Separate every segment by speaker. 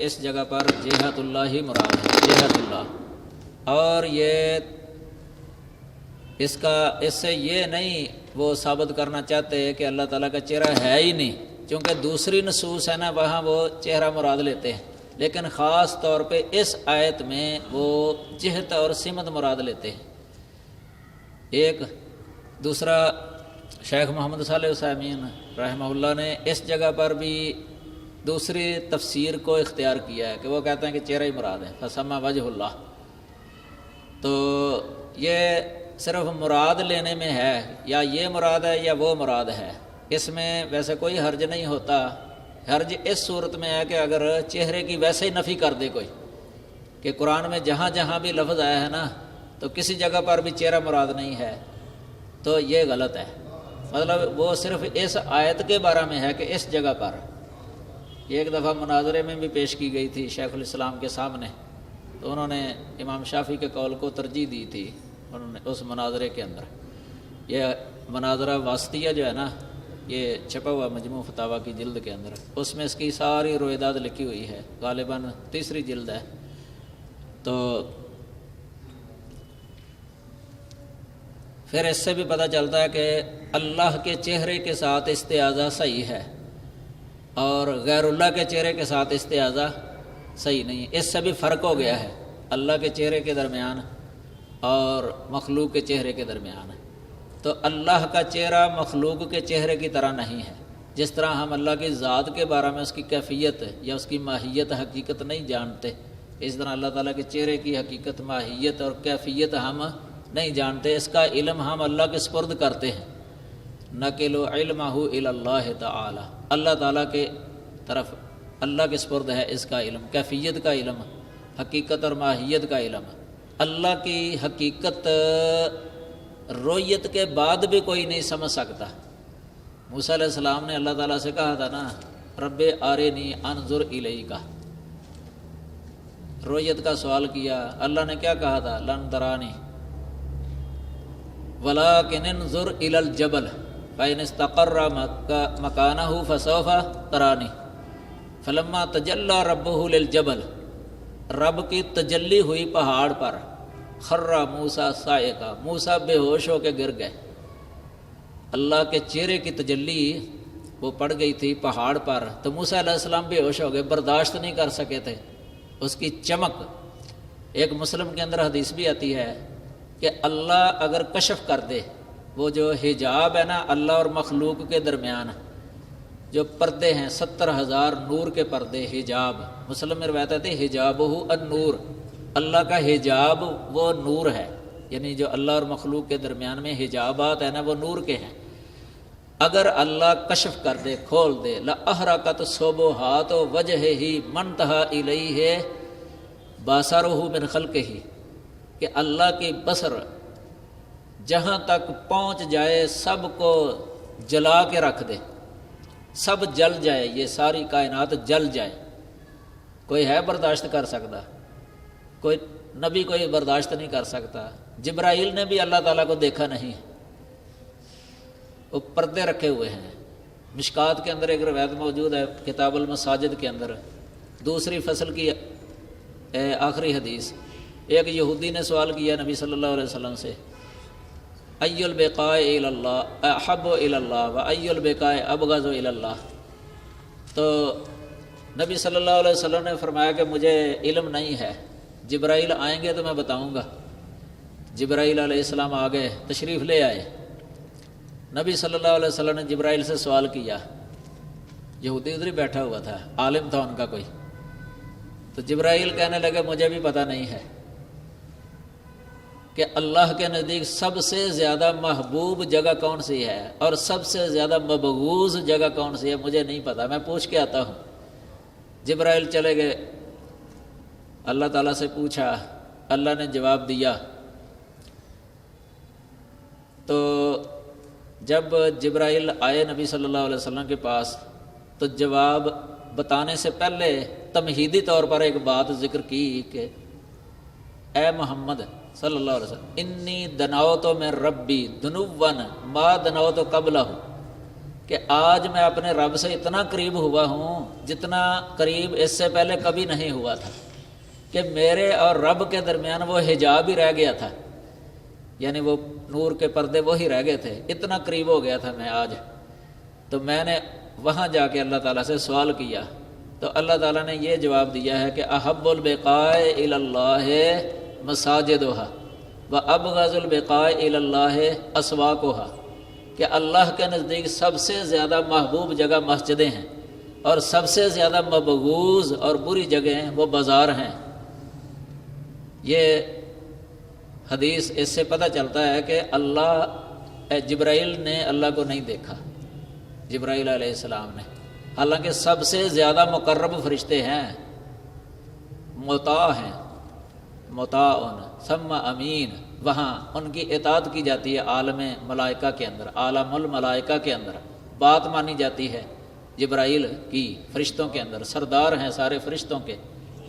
Speaker 1: اس جگہ پر جہت اللہ ہی مراد ہے، جہت اللہ، اور یہ اس سے یہ نہیں وہ ثابت کرنا چاہتے کہ اللہ تعالیٰ کا چہرہ ہے ہی نہیں، چونکہ دوسری نصوص ہے نا وہاں وہ چہرہ مراد لیتے ہیں، لیکن خاص طور پہ اس آیت میں وہ جہت اور سمت مراد لیتے ہیں۔ ایک دوسرا شیخ محمد صالح عثیمین رحمہ اللہ نے اس جگہ پر بھی دوسری تفسیر کو اختیار کیا ہے کہ وہ کہتے ہیں کہ چہرہ ہی مراد ہے، فسمى وجہ اللہ۔ تو یہ صرف مراد لینے میں ہے، یا یہ مراد ہے یا وہ مراد ہے، اس میں ویسے کوئی حرج نہیں ہوتا۔ حرج اس صورت میں ہے کہ اگر چہرے کی ویسے ہی نفی کر دے کوئی، کہ قرآن میں جہاں جہاں بھی لفظ آیا ہے نا تو کسی جگہ پر بھی چہرہ مراد نہیں ہے، تو یہ غلط ہے۔ مطلب وہ صرف اس آیت کے بارے میں ہے کہ اس جگہ پر، یہ ایک دفعہ مناظرے میں بھی پیش کی گئی تھی شیخ الاسلام کے سامنے، تو انہوں نے امام شافعی کے قول کو ترجیح دی تھی انہوں نے اس مناظرے کے اندر۔ یہ مناظرہ واسطیہ جو ہے نا، یہ چھپا ہوا مجموع فتاویٰ کی جلد کے اندر، اس میں اس کی ساری رویداد لکھی ہوئی ہے، غالباً تیسری جلد ہے۔ تو پھر اس سے بھی پتہ چلتا ہے کہ اللہ کے چہرے کے ساتھ استعاذہ صحیح ہے اور غیر اللہ کے چہرے کے ساتھ استعاذہ صحیح نہیں ہے۔ اس سے بھی فرق ہو گیا ہے اللہ کے چہرے کے درمیان اور مخلوق کے چہرے کے درمیان۔ تو اللہ کا چہرہ مخلوق کے چہرے کی طرح نہیں ہے، جس طرح ہم اللہ کی ذات کے بارے میں اس کی کیفیت یا اس کی ماہیت حقیقت نہیں جانتے، اس طرح اللہ تعالیٰ کے چہرے کی حقیقت، ماہیت اور کیفیت ہم نہیں جانتے۔ اس کا علم ہم اللہ کے سپرد کرتے ہیں، نقل علمہ الی اللہ تعالی، اللہ تعالیٰ کے طرف اللہ کے سپرد ہے اس کا علم، کیفیت کا علم، حقیقت اور ماہیت کا علم۔ اللہ کی حقیقت رویت کے بعد بھی کوئی نہیں سمجھ سکتا۔ موسیٰ علیہ السلام نے اللہ تعالیٰ سے کہا تھا نا، رب ارنی انظر الیک، رویت کا سوال کیا، اللہ نے کیا کہا تھا؟ لن ترانی ولکن انظر الی الجبل فإن استقر مکانہ فسوف ترانی فلما تجلی ربہ للجبل، رب کی تجلی ہوئی پہاڑ پر، خر موسیٰ صاعقہ، موسیٰ بے ہوش ہو کے گر گئے۔ اللہ کے چہرے کی تجلی وہ پڑ گئی تھی پہاڑ پر، تو موسیٰ علیہ السلام بے ہوش ہو گئے، برداشت نہیں کر سکے تھے اس کی چمک۔ ایک مسلم کے اندر حدیث بھی آتی ہے کہ اللہ اگر کشف کر دے، وہ جو حجاب ہے نا اللہ اور مخلوق کے درمیان، جو پردے ہیں 70,000 نور کے پردے، حجاب، مسلم میں روایت ہے حجابہ النور، اللہ کا حجاب وہ نور ہے، یعنی جو اللہ اور مخلوق کے درمیان میں حجابات ہیں نا وہ نور کے ہیں۔ اگر اللہ کشف کر دے، کھول دے، لَأَحْرَقَتْ سُبُحَاتُ وَجْهِهِ مَنْتَهَا إِلَيْهِ بَصَرُهُ مِنْ خَلْقِهِ، کہ اللہ کی بصر جہاں تک پہنچ جائے سب کو جلا کے رکھ دے، سب جل جائے، یہ ساری کائنات جل جائے۔ کوئی ہے برداشت کر سکتا؟ کوئی نبی کوئی برداشت نہیں کر سکتا۔ جبرائیل نے بھی اللہ تعالیٰ کو دیکھا نہیں، وہ پردے رکھے ہوئے ہیں۔ مشکات کے اندر ایک روایت موجود ہے کتاب المساجد کے اندر، دوسری فصل کی آخری حدیث، ایک یہودی نے سوال کیا نبی صلی اللہ علیہ وسلم سے، ای البقاء الی اللہ احب الی اللہ و ای البقاء ابغض الی اللہ، تو نبی صلی اللہ علیہ وسلم نے فرمایا کہ مجھے علم نہیں ہے، جبرائیل آئیں گے تو میں بتاؤں گا۔ جبرائیل علیہ السلام آ گئے، تشریف لے آئے۔ نبی صلی اللہ علیہ وسلم نے جبرائیل سے سوال کیا، یہودی ادھر ہی بیٹھا ہوا تھا، عالم تھا ان کا کوئی، تو جبرائیل کہنے لگے مجھے بھی پتہ نہیں ہے کہ اللہ کے نزدیک سب سے زیادہ محبوب جگہ کون سی ہے اور سب سے زیادہ مبغوض جگہ کون سی ہے، مجھے نہیں پتہ، میں پوچھ کے آتا ہوں۔ جبرائیل چلے گئے، اللہ تعالیٰ سے پوچھا، اللہ نے جواب دیا۔ تو جب جبرائیل آئے نبی صلی اللہ علیہ وسلم کے پاس تو جواب بتانے سے پہلے تمہیدی طور پر ایک بات ذکر کی کہ اے محمد صلی اللہ علیہ وسلم، انی دنوت من ربی دنوا ما دنوت قبلہ، کہ آج میں اپنے رب سے اتنا قریب ہوا ہوں جتنا قریب اس سے پہلے کبھی نہیں ہوا تھا، کہ میرے اور رب کے درمیان وہ حجاب ہی رہ گیا تھا، یعنی وہ نور کے پردے وہی رہ گئے تھے، اتنا قریب ہو گیا تھا میں آج۔ تو میں نے وہاں جا کے اللہ تعالیٰ سے سوال کیا تو اللہ تعالیٰ نے یہ جواب دیا ہے کہ احب البقاء الی اللہ مساجدھا وابغض البقاء الی اللہ اسواقھا، کہ اللہ کے نزدیک سب سے زیادہ محبوب جگہ مسجدیں ہیں اور سب سے زیادہ مبغوض اور بری جگہیں وہ بازار ہیں۔ یہ حدیث اس سے پتہ چلتا ہے کہ جبرائیل نے اللہ کو نہیں دیکھا، جبرائیل علیہ السلام نے، حالانکہ سب سے زیادہ مقرب فرشتے ہیں، مطاع ہیں، مطاع ثم امین، وہاں ان کی اطاعت کی جاتی ہے عالم ملائکہ کے اندر، عالم الملائکہ کے اندر بات مانی جاتی ہے جبرائیل کی، فرشتوں کے اندر سردار ہیں سارے فرشتوں کے،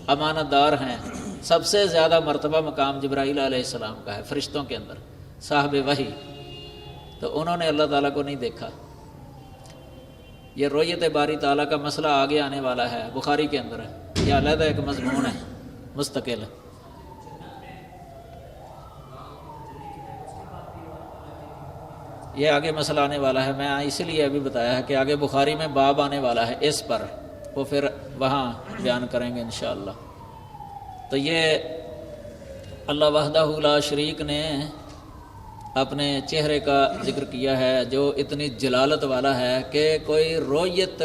Speaker 1: امانت دار ہیں، سب سے زیادہ مرتبہ مقام جبرائیل علیہ السلام کا ہے فرشتوں کے اندر، صاحب وحی۔ تو انہوں نے اللہ تعالیٰ کو نہیں دیکھا۔ یہ رؤیت باری تعالیٰ کا مسئلہ آگے آنے والا ہے، بخاری کے اندر ہے، یہ علیحدہ ایک مضمون ہے مستقل۔ یہ آگے مسئلہ آنے والا ہے، میں اسی لیے ابھی بتایا ہے کہ آگے بخاری میں باب آنے والا ہے اس پر، وہ پھر وہاں بیان کریں گے انشاءاللہ۔ تو یہ اللہ وحدہ لا شریک نے اپنے چہرے کا ذکر کیا ہے جو اتنی جلالت والا ہے کہ کوئی رؤیت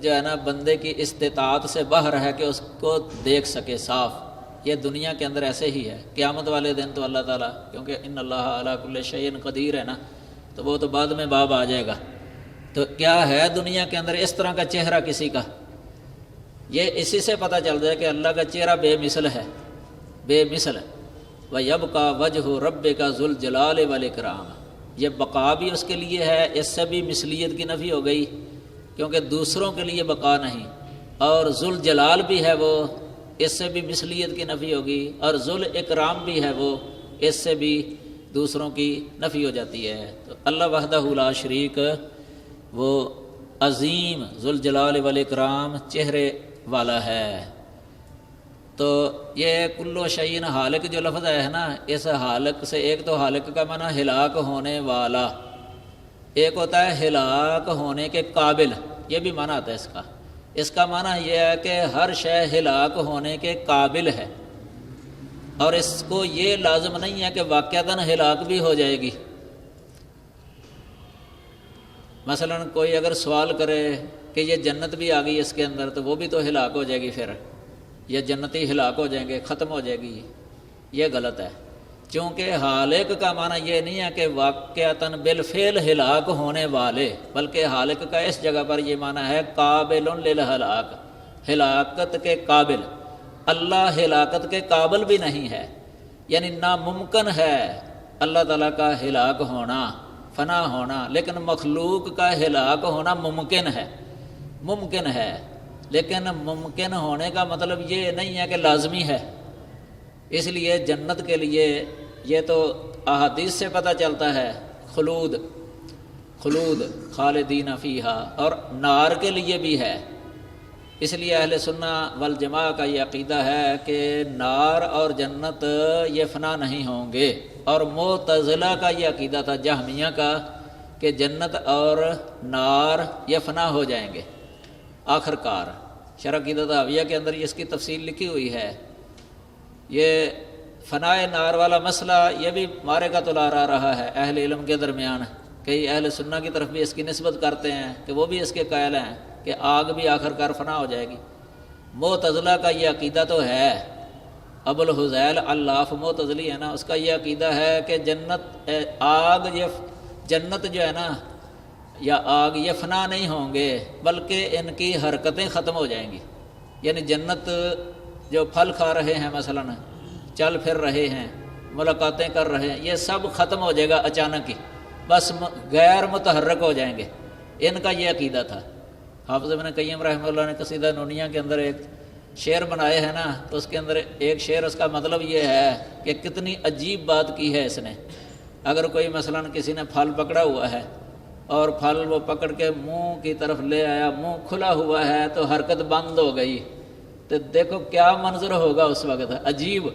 Speaker 1: جو ہے نا بندے کی استطاعت سے باہر ہے کہ اس کو دیکھ سکے صاف۔ یہ دنیا کے اندر ایسے ہی ہے، قیامت والے دن تو اللہ تعالیٰ، کیونکہ ان اللہ علی کل شیء قدیر ہے نا، تو وہ تو بعد میں باب آ جائے گا۔ تو کیا ہے دنیا کے اندر اس طرح کا چہرہ کسی کا؟ یہ اسی سے پتہ چلتا ہے کہ اللہ کا چہرہ بے مثل ہے، بے مثل ہے۔ وَيَبْقَى وَجْهُ رَبِّكَ ذُو الْجَلَالِ وَالْإِكْرَامِ، یہ بقا بھی اس کے لیے ہے، اس سے بھی مثلیت کی نفی ہو گئی کیونکہ دوسروں کے لیے بقا نہیں، اور ذو الجلال بھی ہے وہ، اس سے بھی مثلیت کی نفی ہوگی، اور ذو الاکرام بھی ہے وہ، اس سے بھی دوسروں کی نفی ہو جاتی ہے۔ تو اللہ وحدہ لا شریک وہ عظیم ذو الجلال والاکرام چہرے والا ہے۔ تو یہ کلو شعین حالق جو لفظ ہے نا، اس حالق سے ایک تو حالق کا معنی ہلاک ہونے والا، ایک ہوتا ہے ہلاک ہونے کے قابل، یہ بھی معنی آتا ہے اس کا۔ اس کا معنی یہ ہے کہ ہر شے ہلاک ہونے کے قابل ہے، اور اس کو یہ لازم نہیں ہے کہ واقعتاً ہلاک بھی ہو جائے گی۔ مثلا کوئی اگر سوال کرے کہ یہ جنت بھی آ گئی اس کے اندر، تو وہ بھی تو ہلاک ہو جائے گی، پھر یہ جنتی ہلاک ہو جائیں گے، ختم ہو جائے گی، یہ غلط ہے۔ چونکہ حالق کا معنی یہ نہیں ہے کہ واقعتاً بالفعل ہلاک ہونے والے، بلکہ حالق کا اس جگہ پر یہ معنی ہے قابل للہلاک، ہلاکت کے قابل۔ اللہ ہلاکت کے قابل بھی نہیں ہے، یعنی ناممکن ہے اللہ تعالیٰ کا ہلاک ہونا، فنا ہونا، لیکن مخلوق کا ہلاک ہونا ممکن ہے، ممکن ہے، لیکن ممکن ہونے کا مطلب یہ نہیں ہے کہ لازمی ہے۔ اس لیے جنت کے لیے یہ تو احادیث سے پتہ چلتا ہے خلود، خلود خالدین فیہا، اور نار کے لیے بھی ہے۔ اس لیے اہل سنہ والجماعہ کا یہ عقیدہ ہے کہ نار اور جنت یہ فنا نہیں ہوں گے، اور معتزلہ کا یہ عقیدہ تھا، جہمیہ کا، کہ جنت اور نار یہ فنا ہو جائیں گے آخر کار۔ شرح عقیدہ حاویہ کے اندر اس کی تفصیل لکھی ہوئی ہے۔ یہ فنائے نار والا مسئلہ یہ بھی مارے کا تلار آ رہا ہے اہل علم کے درمیان، کئی اہل سنہ کی طرف بھی اس کی نسبت کرتے ہیں کہ وہ بھی اس کے قائل ہیں کہ آگ بھی آخر کار فنا ہو جائے گی۔ معتزلہ کا یہ عقیدہ تو ہے، ابو الحذیل علاف معتزلی ہے نا، اس کا یہ عقیدہ ہے کہ جنت جو ہے نا یا آگ یہ فنا نہیں ہوں گے، بلکہ ان کی حرکتیں ختم ہو جائیں گی۔ یعنی جنت جو پھل کھا رہے ہیں، مثلا چل پھر رہے ہیں، ملاقاتیں کر رہے ہیں، یہ سب ختم ہو جائے گا اچانک ہی، بس غیر متحرک ہو جائیں گے۔ ان کا یہ عقیدہ تھا۔ حافظ ابن قیم رحمہ اللہ نے قصیدہ نونیہ کے اندر ایک شعر بنائے ہیں نا، تو اس کے اندر ایک شعر، اس کا مطلب یہ ہے کہ کتنی عجیب بات کی ہے اس نے۔ اگر کوئی مثلا کسی نے پھل پکڑا ہوا ہے اور پھل وہ پکڑ کے منہ کی طرف لے آیا، منہ کھلا ہوا ہے تو حرکت بند ہو گئی، تو دیکھو کیا منظر ہوگا اس وقت، عجیب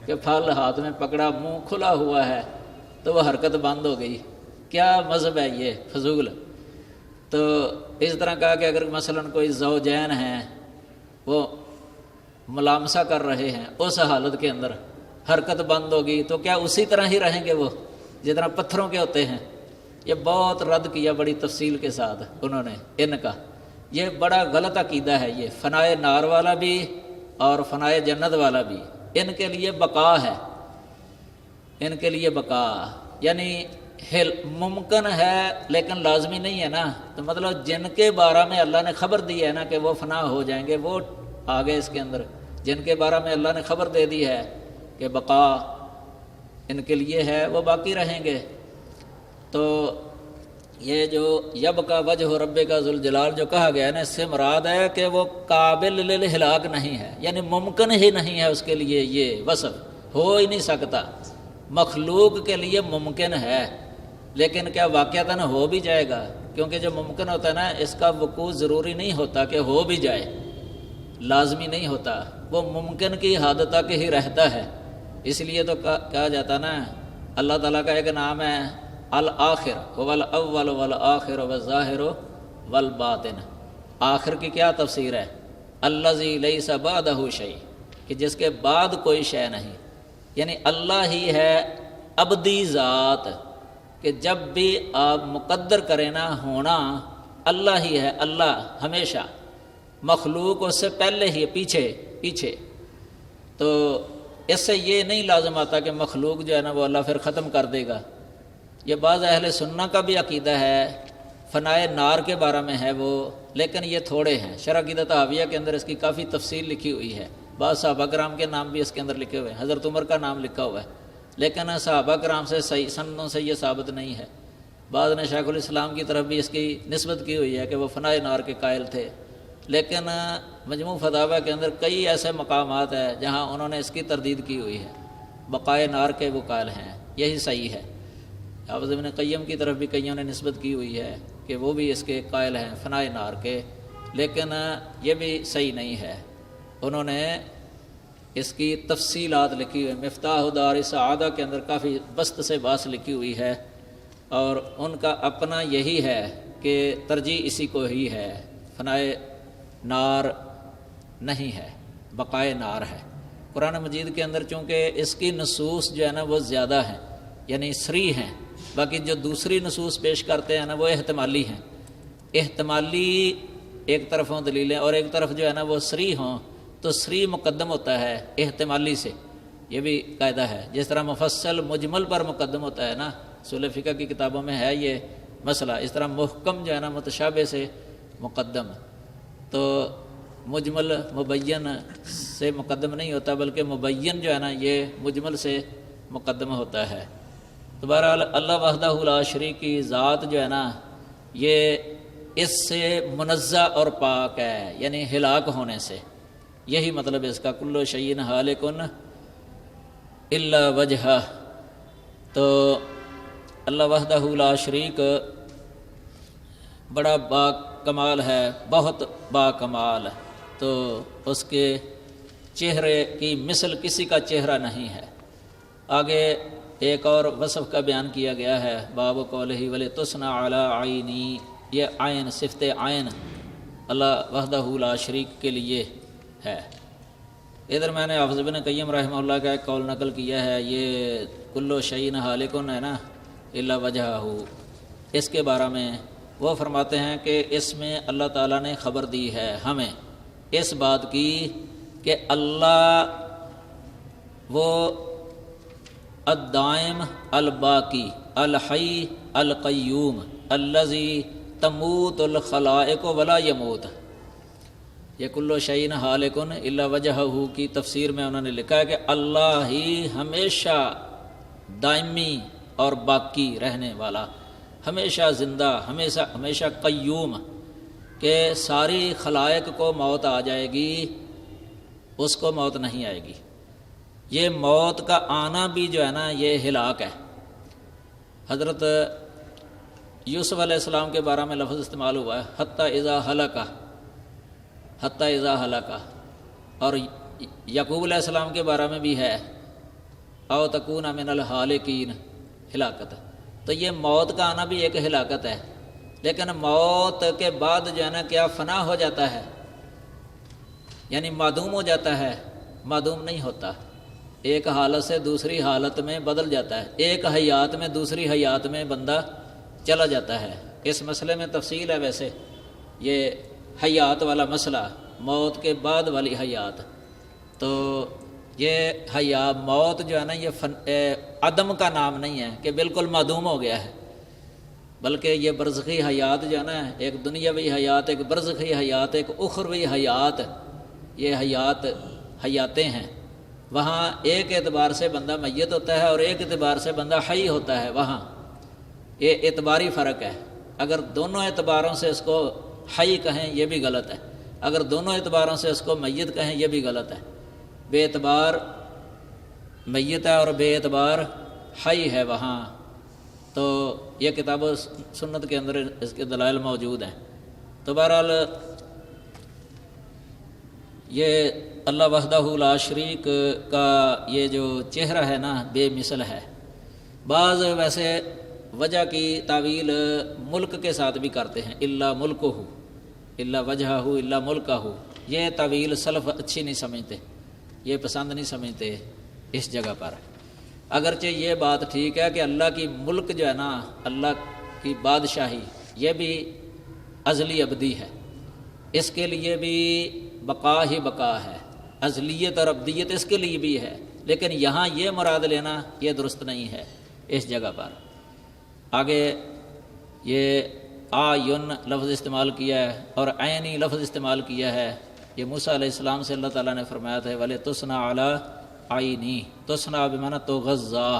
Speaker 1: کہ پھل ہاتھ میں پکڑا، منہ کھلا ہوا ہے تو وہ حرکت بند ہو گئی، کیا مذہب ہے یہ فضول۔ تو اس طرح کہا کہ اگر مثلا کوئی زوجین ہیں وہ ملامسہ کر رہے ہیں، اس حالت کے اندر حرکت بند ہوگی تو کیا اسی طرح ہی رہیں گے وہ جتنا پتھروں کے ہوتے ہیں؟ یہ بہت رد کیا بڑی تفصیل کے ساتھ انہوں نے ان کا، یہ بڑا غلط عقیدہ ہے یہ، فنائے نار والا بھی اور فنائے جنت والا بھی، ان کے لیے بقا ہے، ان کے لیے بقا یعنی ممکن ہے لیکن لازمی نہیں ہے نا۔ تو مطلب جن کے بارے میں اللہ نے خبر دی ہے نا کہ وہ فنا ہو جائیں گے، وہ آگے اس کے اندر جن کے بارے میں اللہ نے خبر دے دی ہے کہ بقا ان کے لیے ہے، وہ باقی رہیں گے۔ تو یہ جو یب کا وجہ رب کا ذوالجلال جو کہا گیا ہے نا، اس سے مراد ہے کہ وہ قابل للہلاک نہیں ہے، یعنی ممکن ہی نہیں ہے اس کے لیے، یہ وصف ہو ہی نہیں سکتا۔ مخلوق کے لیے ممکن ہے لیکن کیا واقعتاً ہو بھی جائے گا؟ کیونکہ جو ممکن ہوتا ہے نا اس کا وقوع ضروری نہیں ہوتا کہ ہو بھی جائے، لازمی نہیں ہوتا، وہ ممکن کی حد تک ہی رہتا ہے۔ اس لیے تو کہا جاتا نا اللہ تعالیٰ کا ایک نام ہے الآخر والاول والآخر والظاہر والباطن۔ آخر کی کیا تفسیر ہے؟ الذی لیس بعدہ شیء، کہ جس کے بعد کوئی شے نہیں، یعنی اللہ ہی ہے ابدی ذات، کہ جب بھی آپ مقدر کریں نا ہونا اللہ ہی ہے، اللہ ہمیشہ، مخلوق اس سے پہلے ہی پیچھے۔ تو اس سے یہ نہیں لازم آتا کہ مخلوق جو ہے نا وہ اللہ پھر ختم کر دے گا۔ یہ بعض اہل سنہ کا بھی عقیدہ ہے، فنائے نار کے بارے میں ہے وہ، لیکن یہ تھوڑے ہیں۔ شرح عقیدہ طحاویہ کے اندر اس کی کافی تفصیل لکھی ہوئی ہے، بعض صحابہ کرام کے نام بھی اس کے اندر لکھے ہوئے ہیں، حضرت عمر کا نام لکھا ہوا ہے، لیکن صحابہ کرام سے صحیح سندوں سے یہ ثابت نہیں ہے۔ بعض نے شیخ الاسلام کی طرف بھی اس کی نسبت کی ہوئی ہے کہ وہ فنائے نار کے قائل تھے، لیکن مجموع فتاوی کے اندر کئی ایسے مقامات ہیں جہاں انہوں نے اس کی تردید کی ہوئی ہے، بقائے نار کے وہ قائل ہیں، یہی صحیح ہے۔ حافظ ابن قیم کی طرف بھی کئیوں نے نسبت کی ہوئی ہے کہ وہ بھی اس کے قائل ہیں فنائے نار کے، لیکن یہ بھی صحیح نہیں ہے۔ انہوں نے اس کی تفصیلات لکھی ہوئی، مفتاح دار سعادہ کے اندر کافی بسط سے باس لکھی ہوئی ہے، اور ان کا اپنا یہی ہے کہ ترجیح اسی کو ہی ہے، فنائے نار نہیں ہے، بقائے نار ہے۔ قرآن مجید کے اندر چونکہ اس کی نصوص جو ہے نا وہ زیادہ ہیں، یعنی صریح ہیں، باقی جو دوسری نصوص پیش کرتے ہیں نا وہ احتمالی ہیں، احتمالی ایک طرف ہوں دلیلیں اور ایک طرف جو ہے نا وہ صریح ہوں، تو صریح مقدم ہوتا ہے احتمالی سے، یہ بھی قاعدہ ہے۔ جس طرح مفصل مجمل پر مقدم ہوتا ہے نا، اصول فقہ کی کتابوں میں ہے یہ مسئلہ، اس طرح محکم جو ہے نا متشابہ سے مقدم، تو مجمل مبین سے مقدم نہیں ہوتا، بلکہ مبین جو ہے نا یہ مجمل سے مقدم ہوتا ہے۔ تو بہرحال اللہ وحدہ لا شریک کی ذات جو ہے نا یہ اس سے منزہ اور پاک ہے، یعنی ہلاک ہونے سے، یہی مطلب اس کا کل شیء ہالک الا وجہہ۔ تو اللہ وحدہ لا شریک بڑا با کمال ہے، بہت با کمال، تو اس کے چہرے کی مثل کسی کا چہرہ نہیں ہے۔ آگے ایک اور وصف کا بیان کیا گیا ہے، باب قولہ ولتصنع علی عینی، یہ عین صفت عین اللہ وحدہ لا شریک کے لیے ہے۔ ادھر میں نے حافظ ابن قیم رحمہ اللہ کا ایک قول نقل کیا ہے، یہ کل شیء ہالک ہے نا الا وجہہ، اس کے بارے میں وہ فرماتے ہیں کہ اس میں اللہ تعالیٰ نے خبر دی ہے ہمیں اس بات کی کہ اللہ وہ الدائم الباقی الحی القیوم الذی تموت الخلائق ولا یموت۔ یہ کل شیء ہالک الا وجہہ کی تفسیر میں انہوں نے لکھا ہے کہ اللہ ہی ہمیشہ دائمی اور باقی رہنے والا، ہمیشہ زندہ، ہمیشہ قیوم، کہ ساری خلائق کو موت آ جائے گی، اس کو موت نہیں آئے گی۔ یہ موت کا آنا بھی جو ہے نا یہ ہلاک ہے۔ حضرت یوسف علیہ السلام کے بارے میں لفظ استعمال ہوا ہے حتی اذا ہلکا، حتی اذا ہلکا، اور یعقوب علیہ السلام کے بارے میں بھی ہے او تکون من الہالکین، ہلاکت۔ تو یہ موت کا آنا بھی ایک ہلاکت ہے، لیکن موت کے بعد جو ہے نا کیا فنا ہو جاتا ہے، یعنی معدوم ہو جاتا ہے؟ معدوم نہیں ہوتا، ایک حالت سے دوسری حالت میں بدل جاتا ہے، ایک حیات میں دوسری حیات میں بندہ چلا جاتا ہے۔ اس مسئلے میں تفصیل ہے ویسے، یہ حیات والا مسئلہ، موت کے بعد والی حیات۔ تو یہ موت جو ہے نا یہ عدم کا نام نہیں ہے کہ بالکل معدوم ہو گیا ہے، بلکہ یہ برزخی حیات جو ہے نا، ایک دنیاوی حیات، ایک برزخی حیات، ایک اخروی حیات، یہ حیاتیں ہیں۔ وہاں ایک اعتبار سے بندہ میت ہوتا ہے اور ایک اعتبار سے بندہ حی ہوتا ہے، وہاں یہ اعتباری فرق ہے۔ اگر دونوں اعتباروں سے اس کو حی کہیں یہ بھی غلط ہے، اگر دونوں اعتباروں سے اس کو میت کہیں یہ بھی غلط ہے۔ بے اعتبار میت ہے اور بے اعتبار حی ہے وہاں۔ تو یہ کتاب و سنت کے اندر اس کے دلائل موجود ہیں۔ تو بہرحال یہ اللہ وحدہ لا شریک کا یہ جو چہرہ ہے نا بے مثل ہے۔ بعض ویسے وجہ کی تعویل ملک کے ساتھ بھی کرتے ہیں، الا ملکہ، الا وجہہ، الا ملکہ، یہ تعویل سلف اچھی نہیں سمجھتے، یہ پسند نہیں سمجھتے اس جگہ پر۔ اگرچہ یہ بات ٹھیک ہے کہ اللہ کی ملک جو ہے نا، اللہ کی بادشاہی، یہ بھی ازلی ابدی ہے، اس کے لیے بھی بقا ہی بقا ہے، ازلیت اور ابدیت اس کے لیے بھی ہے، لیکن یہاں یہ مراد لینا یہ درست نہیں ہے اس جگہ پر۔ آگے یہ آیون لفظ استعمال کیا ہے اور عینی لفظ استعمال کیا ہے۔ یہ موسیٰ علیہ السلام سے اللہ تعالیٰ نے فرمایا تھا وَلِ تُصْنَعَ عَلَىٰ عَيْنِي، تُصْنَعَ بمعنی تُغَذَّىٰ،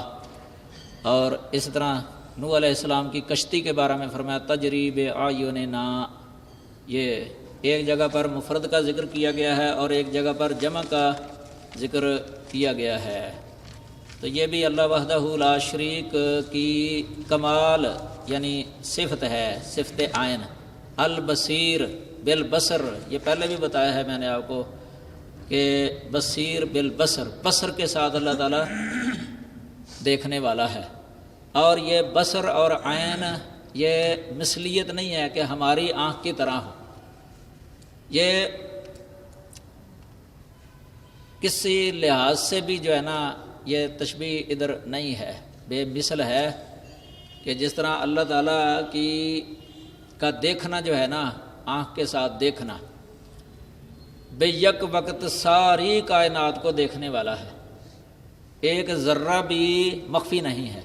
Speaker 1: اور اس طرح نوح علیہ السلام کی کشتی کے بارے میں فرمایا تجری بِأَعْيُنِنَا۔ یہ ایک جگہ پر مفرد کا ذکر کیا گیا ہے اور ایک جگہ پر جمع کا ذکر کیا گیا ہے۔ تو یہ بھی اللہ وحدہ لا شریک کی کمال یعنی صفت ہے، صفت عین۔ البصیر بالبصر، یہ پہلے بھی بتایا ہے میں نے آپ کو کہ بصیر بالبصر، بصر کے ساتھ اللہ تعالیٰ دیکھنے والا ہے۔ اور یہ بصر اور عین یہ مثلیت نہیں ہے کہ ہماری آنکھ کی طرح ہو، یہ کسی لحاظ سے بھی جو ہے نا یہ تشبیہ ادھر نہیں ہے، بے مثل ہے کہ جس طرح اللہ تعالیٰ کا دیکھنا جو ہے نا، آنکھ کے ساتھ دیکھنا، بے یک وقت ساری کائنات کو دیکھنے والا ہے، ایک ذرہ بھی مخفی نہیں ہے۔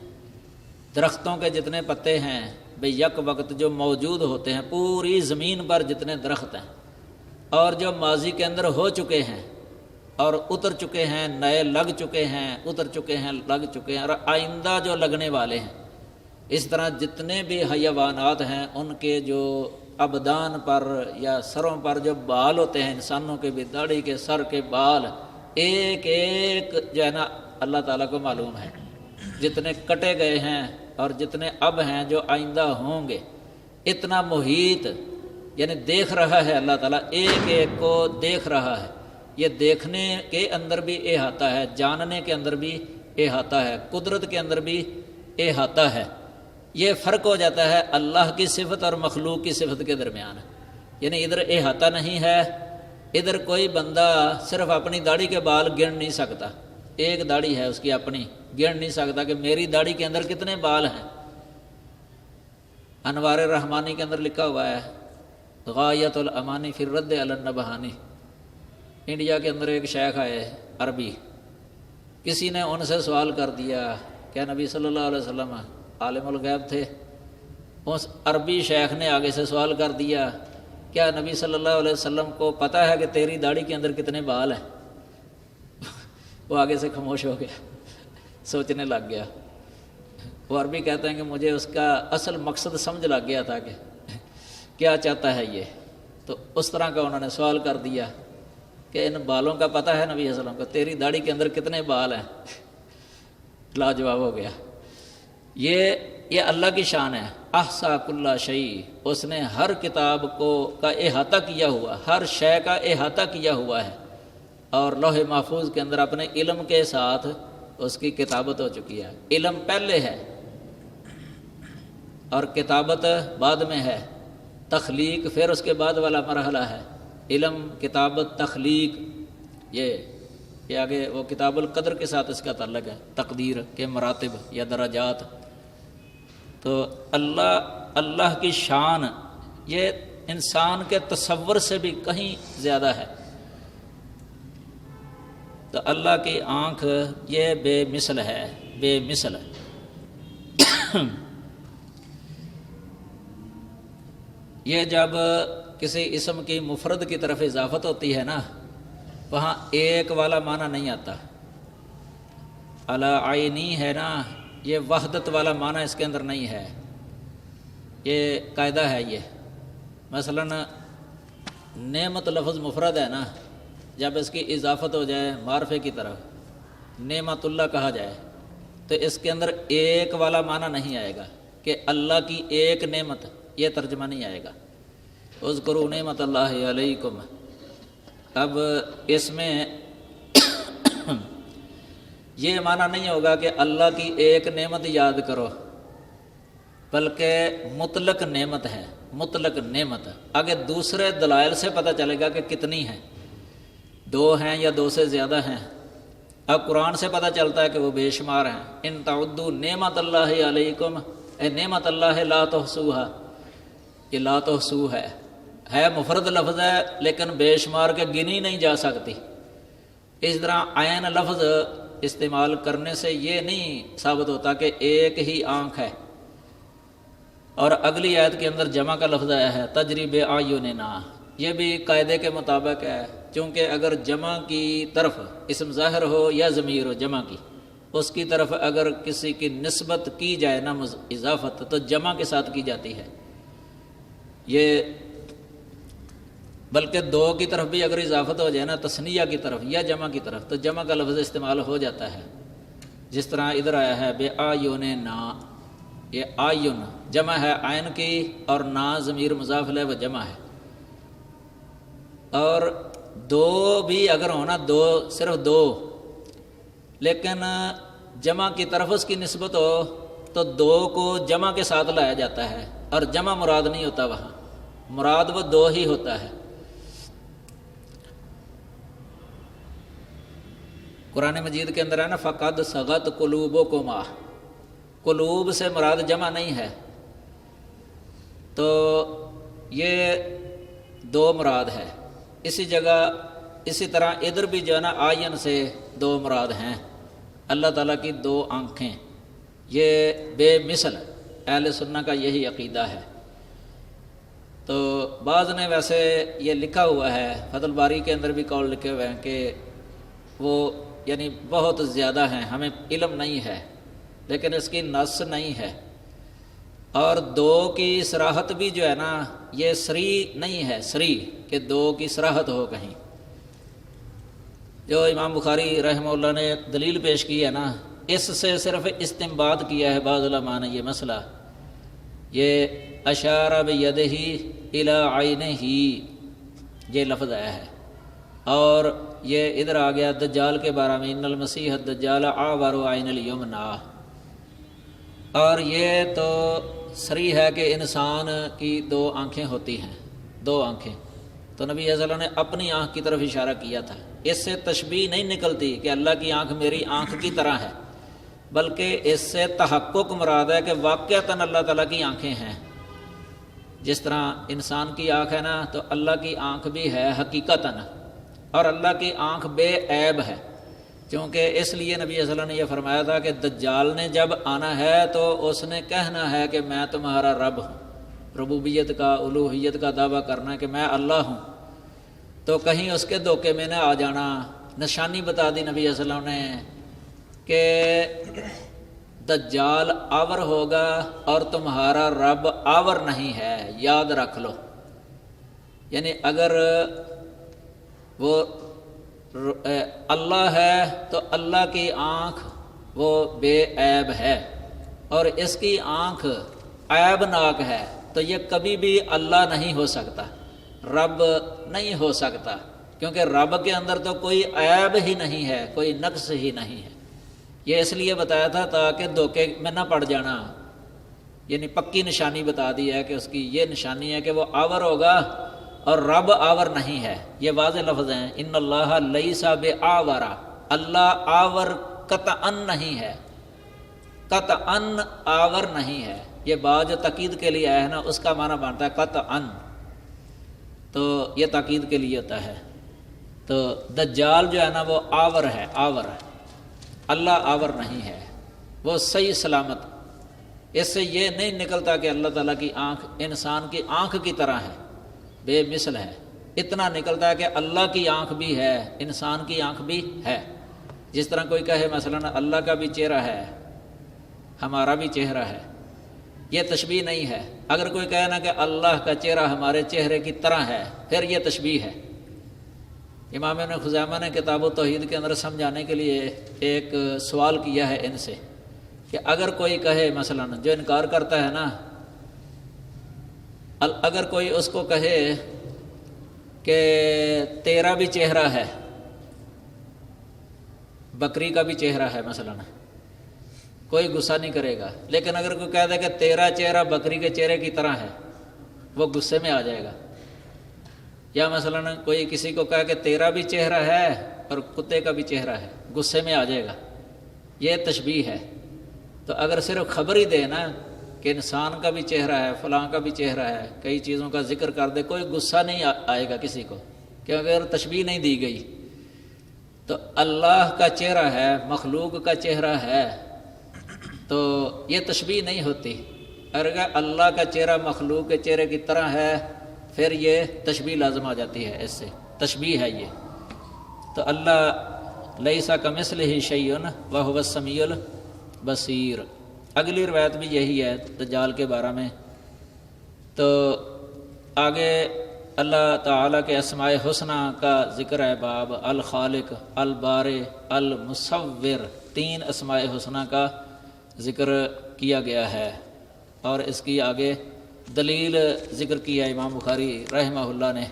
Speaker 1: درختوں کے جتنے پتے ہیں بے یک وقت جو موجود ہوتے ہیں، پوری زمین پر جتنے درخت ہیں، اور جو ماضی کے اندر ہو چکے ہیں اور اتر چکے ہیں، نئے لگ چکے ہیں، اتر چکے ہیں، لگ چکے ہیں، اور آئندہ جو لگنے والے ہیں، اس طرح جتنے بھی حیوانات ہیں ان کے جو ابدان پر یا سروں پر جو بال ہوتے ہیں، انسانوں کے بھی داڑھی کے، سر کے بال، ایک ایک جو ہے نا اللہ تعالیٰ کو معلوم ہے، جتنے کٹے گئے ہیں اور جتنے اب ہیں جو آئندہ ہوں گے، اتنا محیط یعنی دیکھ رہا ہے اللہ تعالیٰ، ایک ایک کو دیکھ رہا ہے۔ یہ دیکھنے کے اندر بھی احاطہ ہے، جاننے کے اندر بھی احاطہ ہے، قدرت کے اندر بھی احاطہ ہے۔ یہ فرق ہو جاتا ہے اللہ کی صفت اور مخلوق کی صفت کے درمیان، یعنی ادھر احاطہ نہیں ہے، ادھر کوئی بندہ صرف اپنی داڑھی کے بال گن نہیں سکتا، ایک داڑھی ہے اس کی اپنی، گن نہیں سکتا کہ میری داڑھی کے اندر کتنے بال ہیں۔ انوار رحمانی کے اندر لکھا ہوا ہے غایت الامانی فی الرد علی النبہانی۔ انڈیا کے اندر ایک شیخ آئے عربی، کسی نے ان سے سوال کر دیا کہ نبی صلی اللہ علیہ وسلم عالم الغیب تھے، اس عربی شیخ نے آگے سے سوال کر دیا کیا نبی صلی اللہ علیہ وسلم کو پتہ ہے کہ تیری داڑھی کے اندر کتنے بال ہیں؟ وہ آگے سے خاموش ہو گیا، سوچنے لگ گیا۔ وہ عربی کہتے ہیں کہ مجھے اس کا اصل مقصد سمجھ لگ گیا تھا کہ کیا چاہتا ہے یہ، تو اس طرح کا انہوں نے سوال کر دیا کہ ان بالوں کا پتہ ہے نبی صلی اللہ علیہ وسلم کو، تیری داڑھی کے اندر کتنے بال ہیں؟ لاجواب ہو گیا۔ یہ اللہ کی شان ہے۔ احصا کل شیء، اس نے ہر کتاب کا احاطہ کیا ہوا، ہر شے کا احاطہ کیا ہوا ہے، اور لوح محفوظ کے اندر اپنے علم کے ساتھ اس کی کتابت ہو چکی ہے۔ علم پہلے ہے اور کتابت بعد میں ہے، تخلیق پھر اس کے بعد والا مرحلہ ہے۔ علم، کتابت، تخلیق، یہ آگے وہ کتاب القدر کے ساتھ اس کا تعلق ہے، تقدیر کے مراتب یا درجات۔ تو اللہ کی شان یہ انسان کے تصور سے بھی کہیں زیادہ ہے۔ تو اللہ کی آنکھ یہ بے مثل ہے، بے مثل۔ یہ جب کسی اسم کی مفرد کی طرف اضافت ہوتی ہے نا، وہاں ایک والا معنی نہیں آتا۔ علی عینی ہے نا، یہ وحدت والا معنی اس کے اندر نہیں ہے، یہ قاعدہ ہے۔ یہ مثلا نعمت لفظ مفرد ہے نا، جب اس کی اضافت ہو جائے معرفے کی طرف، نعمت اللہ کہا جائے، تو اس کے اندر ایک والا معنی نہیں آئے گا کہ اللہ کی ایک نعمت، یہ ترجمہ نہیں آئے گا۔ اذکروا نعمت اللہ علیکم۔ اب اس میں یہ معنی نہیں ہوگا کہ اللہ کی ایک نعمت یاد کرو، بلکہ مطلق نعمت ہے، مطلق نعمت۔ آگے دوسرے دلائل سے پتہ چلے گا کہ کتنی ہیں، 2 ہیں یا 2 سے زیادہ ہیں۔ اب قرآن سے پتہ چلتا ہے کہ وہ بے شمار ہیں۔ ان تعدوا نعمت اللہ علیکم، اے نعمت اللہ لا تحصوها، یہ لا تحصو ہے مفرد لفظ ہے لیکن بے شمار کے گنی نہیں جا سکتی۔ اس طرح عین لفظ استعمال کرنے سے یہ نہیں ثابت ہوتا کہ ایک ہی آنکھ ہے۔ اور اگلی آیت کے اندر جمع کا لفظ آیا ہے، تجری بأعیننا، یہ بھی قاعدے کے مطابق ہے، چونکہ اگر جمع کی طرف اسم ظاہر ہو یا ضمیر ہو جمع کی، اس کی طرف اگر کسی کی نسبت کی جائے نا اضافت، تو جمع کے ساتھ کی جاتی ہے۔ یہ بلکہ 2 کی طرف بھی اگر اضافت ہو جائے نا، تثنیہ کی طرف یا جمع کی طرف، تو جمع کا لفظ استعمال ہو جاتا ہے۔ جس طرح ادھر آیا ہے بے آیوننا، یہ آیون جمع ہے عین کی، اور نا ضمیر مضاف ہے وہ جمع ہے۔ اور 2 بھی اگر ہونا، 2 صرف 2، لیکن جمع کی طرف اس کی نسبت ہو تو 2 کو جمع کے ساتھ لایا جاتا ہے، اور جمع مراد نہیں ہوتا، وہاں مراد وہ 2 ہی ہوتا ہے۔ قرآن مجید کے اندر ہے نا، فقد صغت قلوبکما، قلوب سے مراد جمع نہیں ہے، تو یہ 2 مراد ہے۔ اسی جگہ اسی طرح ادھر بھی جو ہے نا آئین سے 2 مراد ہیں، اللہ تعالیٰ کی 2 آنکھیں، یہ بے مثل اہل سنہ کا یہی عقیدہ ہے۔ تو بعض نے ویسے یہ لکھا ہوا ہے، فتح الباری کے اندر بھی قول لکھے ہوئے ہیں کہ وہ یعنی بہت زیادہ ہیں، ہمیں علم نہیں ہے، لیکن اس کی نص نہیں ہے۔ اور 2 کی صراحت بھی جو ہے نا، یہ سری نہیں ہے، سری کہ 2 کی صراحت ہو کہیں۔ جو امام بخاری رحمہ اللہ نے دلیل پیش کی ہے نا، اس سے صرف استنباط کیا ہے بعض علماء نے یہ مسئلہ، یہ اشار بیدہ الی عینہ، یہ لفظ آیا ہے۔ اور یہ ادھر آ گیا دجال کے بارے میں، ان المسیح الدجال اعور عین الیمنا، اور یہ تو صریح ہے کہ انسان کی 2 آنکھیں ہوتی ہیں، 2 آنکھیں۔ تو نبی صلی اللہ علیہ وسلم نے اپنی آنکھ کی طرف اشارہ کیا تھا۔ اس سے تشبیہ نہیں نکلتی کہ اللہ کی آنکھ میری آنکھ کی طرح ہے، بلکہ اس سے تحقق مراد ہے کہ واقعتاً اللہ تعالیٰ کی آنکھیں ہیں۔ جس طرح انسان کی آنکھ ہے نا، تو اللہ کی آنکھ بھی ہے حقیقتاً، اور اللہ کی آنکھ بے عیب ہے، کیونکہ اس لیے نبی صلی اللہ علیہ وسلم نے یہ فرمایا تھا کہ دجال نے جب آنا ہے تو اس نے کہنا ہے کہ میں تمہارا رب ہوں، ربوبیت کا، الوہیت کا دعویٰ کرنا ہے کہ میں اللہ ہوں۔ تو کہیں اس کے دھوکے میں نہ آ جانا۔ نشانی بتا دی نبی صلی اللہ علیہ وسلم نے کہ دجال آور ہوگا اور تمہارا رب آور نہیں ہے، یاد رکھ لو۔ یعنی اگر وہ اللہ ہے تو اللہ کی آنکھ وہ بے عیب ہے، اور اس کی آنکھ عیب ناک ہے تو یہ کبھی بھی اللہ نہیں ہو سکتا، رب نہیں ہو سکتا، کیونکہ رب کے اندر تو کوئی عیب ہی نہیں ہے، کوئی نقص ہی نہیں ہے۔ یہ اس لیے بتایا تھا تاکہ دھوکے میں نہ پڑ جانا، یعنی پکی نشانی بتا دی ہے کہ اس کی یہ نشانی ہے کہ وہ آور ہوگا اور رب آور نہیں ہے۔ یہ واضح لفظ ہیں، ان اللہ لیس بآورا، اللہ آور قطعا نہیں ہے، قطعا آور نہیں ہے۔ یہ بات جو تاکید کے لیے ہے نا، اس کا معنی بنتا ہے قطعا، تو یہ تاکید کے لیے ہوتا ہے۔ تو دجال جو ہے نا وہ آور ہے، آور ہے، اللہ آور نہیں ہے، وہ صحیح سلامت۔ اس سے یہ نہیں نکلتا کہ اللہ تعالیٰ کی آنکھ انسان کی آنکھ کی طرح ہے، بے مثل ہے۔ اتنا نکلتا ہے کہ اللہ کی آنکھ بھی ہے، انسان کی آنکھ بھی ہے۔ جس طرح کوئی کہے مثلا اللہ کا بھی چہرہ ہے، ہمارا بھی چہرہ ہے، یہ تشبیہ نہیں ہے۔ اگر کوئی کہے نا کہ اللہ کا چہرہ ہمارے چہرے کی طرح ہے، پھر یہ تشبیہ ہے۔ امام ابن خزیمہ نے کتاب التوحید کے اندر سمجھانے کے لیے ایک سوال کیا ہے ان سے کہ اگر کوئی کہے مثلا جو انکار کرتا ہے نا، اگر کوئی اس کو کہے کہ تیرا بھی چہرہ ہے، بکری کا بھی چہرہ ہے مثلا، کوئی غصہ نہیں کرے گا۔ لیکن اگر کوئی کہہ دے کہ تیرا چہرہ بکری کے چہرے کی طرح ہے، وہ غصے میں آ جائے گا۔ یا مثلا کوئی کسی کو کہے کہ تیرا بھی چہرہ ہے اور کتے کا بھی چہرہ ہے، غصے میں آ جائے گا۔ یہ تشبیہ ہے۔ تو اگر صرف خبر ہی دے نا کہ انسان کا بھی چہرہ ہے، فلاں کا بھی چہرہ ہے، کئی چیزوں کا ذکر کر دے، کوئی غصہ نہیں آئے گا کسی کو، کیونکہ اگر تشبیہ نہیں دی گئی۔ تو اللہ کا چہرہ ہے، مخلوق کا چہرہ ہے، تو یہ تشبیہ نہیں ہوتی۔ اگر اللہ کا چہرہ مخلوق کے چہرے کی طرح ہے، پھر یہ تشبیہ لازم آ جاتی ہے، اس سے تشبیہ ہے یہ۔ تو اللہ لیس کمثلہ شیء وہو السمیع البصیر۔ اگلی روایت بھی یہی ہے دجال کے بارے میں۔ تو آگے اللہ تعالیٰ کے اسماء حسنہ کا ذکر ہے، باب الخالق، البارئ، المصور، 3 اسماء حسنہ کا ذکر کیا گیا ہے، اور اس کی آگے دلیل ذکر کیا امام بخاری رحمہ اللہ نے۔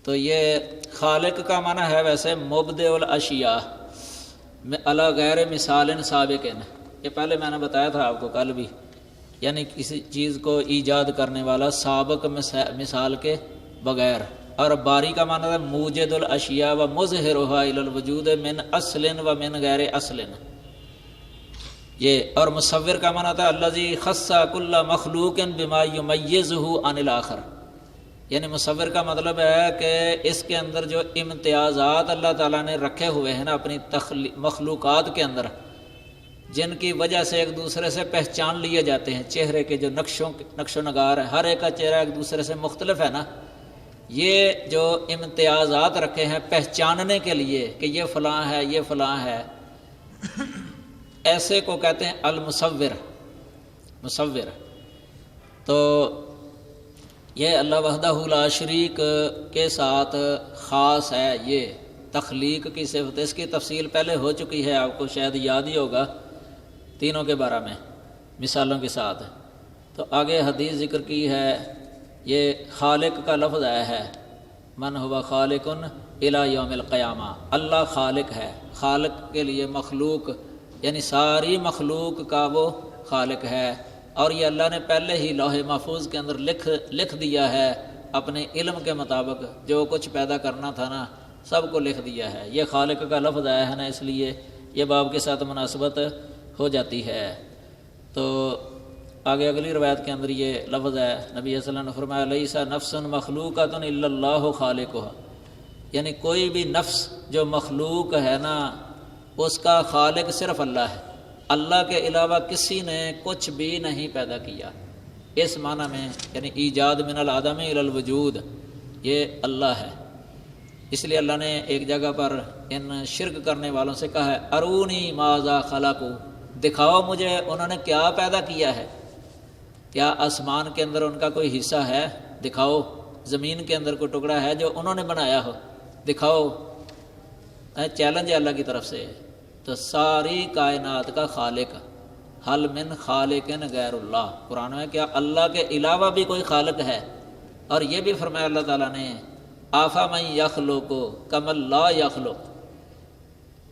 Speaker 1: تو یہ خالق کا معنی ہے ویسے مبدع الاشیاء علی غیر مثال سابق، یہ پہلے میں نے بتایا تھا آپ کو کل بھی، یعنی کسی چیز کو ایجاد کرنے والا سابق مثال کے بغیر۔ اور باری کا معنی ہے موجد الاشیاء و مظہرها الی الوجود من اصل و من غیر اصل۔ یہ اور مصور کا معنی تھا الذی خص کل مخلوق بما یمیزہ عن الاخر، یعنی مصور کا مطلب ہے کہ اس کے اندر جو امتیازات اللہ تعالیٰ نے رکھے ہوئے ہیں نا اپنی مخلوقات کے اندر، جن کی وجہ سے ایک دوسرے سے پہچان لیے جاتے ہیں، چہرے کے جو نقش و نگار ہے، ہر ایک کا چہرہ ایک دوسرے سے مختلف ہے نا، یہ جو امتیازات رکھے ہیں پہچاننے کے لیے کہ یہ فلاں ہے، یہ فلاں ہے، ایسے کو کہتے ہیں المصور، مصور۔ تو یہ اللہ وحدہ لا شریک کے ساتھ خاص ہے، یہ تخلیق کی صفت۔ اس کی تفصیل پہلے ہو چکی ہے، آپ کو شاید یاد ہی ہوگا، تینوں کے بارے میں مثالوں کے ساتھ۔ تو آگے حدیث ذکر کی ہے، یہ خالق کا لفظ آیا ہے، من ہوا خالق الی یوم القیامہ، اللہ خالق ہے، خالق کے لیے مخلوق یعنی ساری مخلوق کا وہ خالق ہے، اور یہ اللہ نے پہلے ہی لوح محفوظ کے اندر لکھ دیا ہے، اپنے علم کے مطابق جو کچھ پیدا کرنا تھا نا سب کو لکھ دیا ہے۔ یہ خالق کا لفظ آیا ہے نا، اس لیے یہ باب کے ساتھ مناسبت ہو جاتی ہے۔ تو آگے اگلی روایت کے اندر یہ لفظ ہے، نبی صلی اللہ علیہ وسلم نے فرمایا لیس نفس مخلوقۃ الا اللہ خالقها، یعنی کوئی بھی نفس جو مخلوق ہے نا اس کا خالق صرف اللہ ہے، اللہ کے علاوہ کسی نے کچھ بھی نہیں پیدا کیا۔ اس معنی میں یعنی ایجاد من العدم الی الوجود، یہ اللہ ہے۔ اس لیے اللہ نے ایک جگہ پر ان شرک کرنے والوں سے کہا ہے ارونی ماذا خلقوا، دکھاؤ مجھے انہوں نے کیا پیدا کیا ہے، کیا آسمان کے اندر ان کا کوئی حصہ ہے، دکھاؤ، زمین کے اندر کوئی ٹکڑا ہے جو انہوں نے بنایا ہو، دکھاؤ۔ چیلنج ہے اللہ کی طرف سے۔ تو ساری کائنات کا خالق، حل من خالق غیر اللہ، قرآن میں کیا اللہ کے علاوہ بھی کوئی خالق ہے؟ اور یہ بھی فرمایا اللہ تعالیٰ نے آفا من یخلق کمن لا یخلق،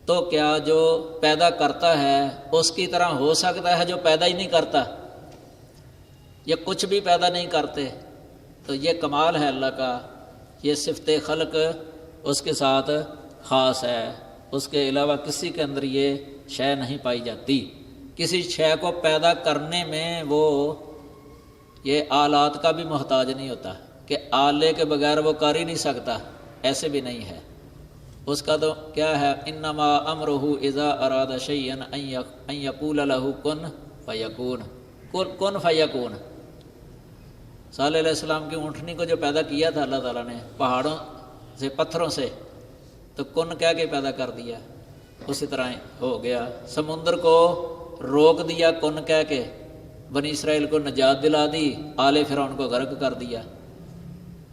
Speaker 1: تو کیا جو پیدا کرتا ہے اس کی طرح ہو سکتا ہے جو پیدا ہی نہیں کرتا؟ یہ کچھ بھی پیدا نہیں کرتے، تو یہ کمال ہے اللہ کا، یہ صفت خلق اس کے ساتھ خاص ہے، اس کے علاوہ کسی کے اندر یہ شے نہیں پائی جاتی۔ کسی شے کو پیدا کرنے میں وہ یہ آلات کا بھی محتاج نہیں ہوتا کہ آلے کے بغیر وہ کر ہی نہیں سکتا، ایسے بھی نہیں ہے۔ اس کا تو کیا ہے، انما امرہ اذا اراد شیئا ان یقول لہ کن فیکون، کن فیکون۔ صالح علیہ السلام کی اونٹنی کو جو پیدا کیا تھا اللہ تعالیٰ نے پہاڑوں سے، پتھروں سے، تو کن کہہ کے پیدا کر دیا، اسی طرح ہو گیا۔ سمندر کو روک دیا کن کہہ کے، بنی اسرائیل کو نجات دلا دی، آل فرعون کو غرق کر دیا۔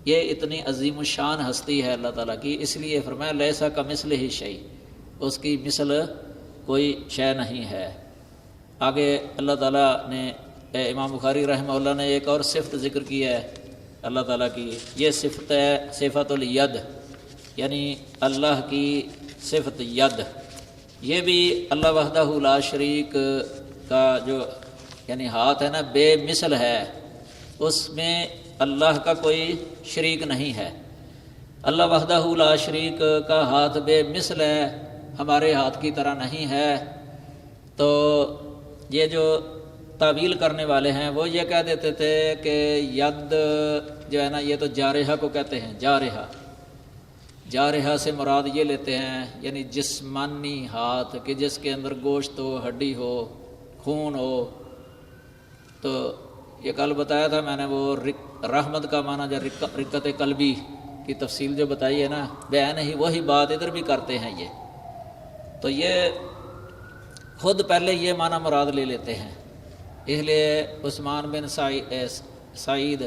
Speaker 1: یہ اتنی عظیم الشان ہستی ہے اللہ تعالیٰ کی، اس لیے فرمایا لیسا کمثلہ شیء، اس کی مثل کوئی شے نہیں ہے۔ آگے اللہ تعالیٰ نے امام بخاری رحمہ اللہ نے ایک اور صفت ذکر کی ہے اللہ تعالیٰ کی، یہ صفت ہے صفت الید، یعنی اللہ کی صفت ید۔ یہ بھی اللہ وحدہ لا شریک کا جو یعنی ہاتھ ہے نا، بے مثل ہے، اس میں اللہ کا کوئی شریک نہیں ہے۔ اللہ وحدہ لا شریک کا ہاتھ بے مثل ہے، ہمارے ہاتھ کی طرح نہیں ہے۔ تو یہ جو تعویل کرنے والے ہیں وہ یہ کہہ دیتے تھے کہ ید جو ہے نا، یہ تو جارحہ کو کہتے ہیں، جارحہ، جارحہ سے مراد یہ لیتے ہیں یعنی جسمانی ہاتھ، کہ جس کے اندر گوشت ہو، ہڈی ہو، خون ہو۔ تو یہ کل بتایا تھا میں نے، وہ رحمت کا معنی جو رقت قلبی کی تفصیل جو بتائی ہے نا، بیان ہی وہی بات ادھر بھی کرتے ہیں یہ۔ تو یہ خود پہلے یہ معنی مراد لے لیتے ہیں، اس لیے عثمان بن سعید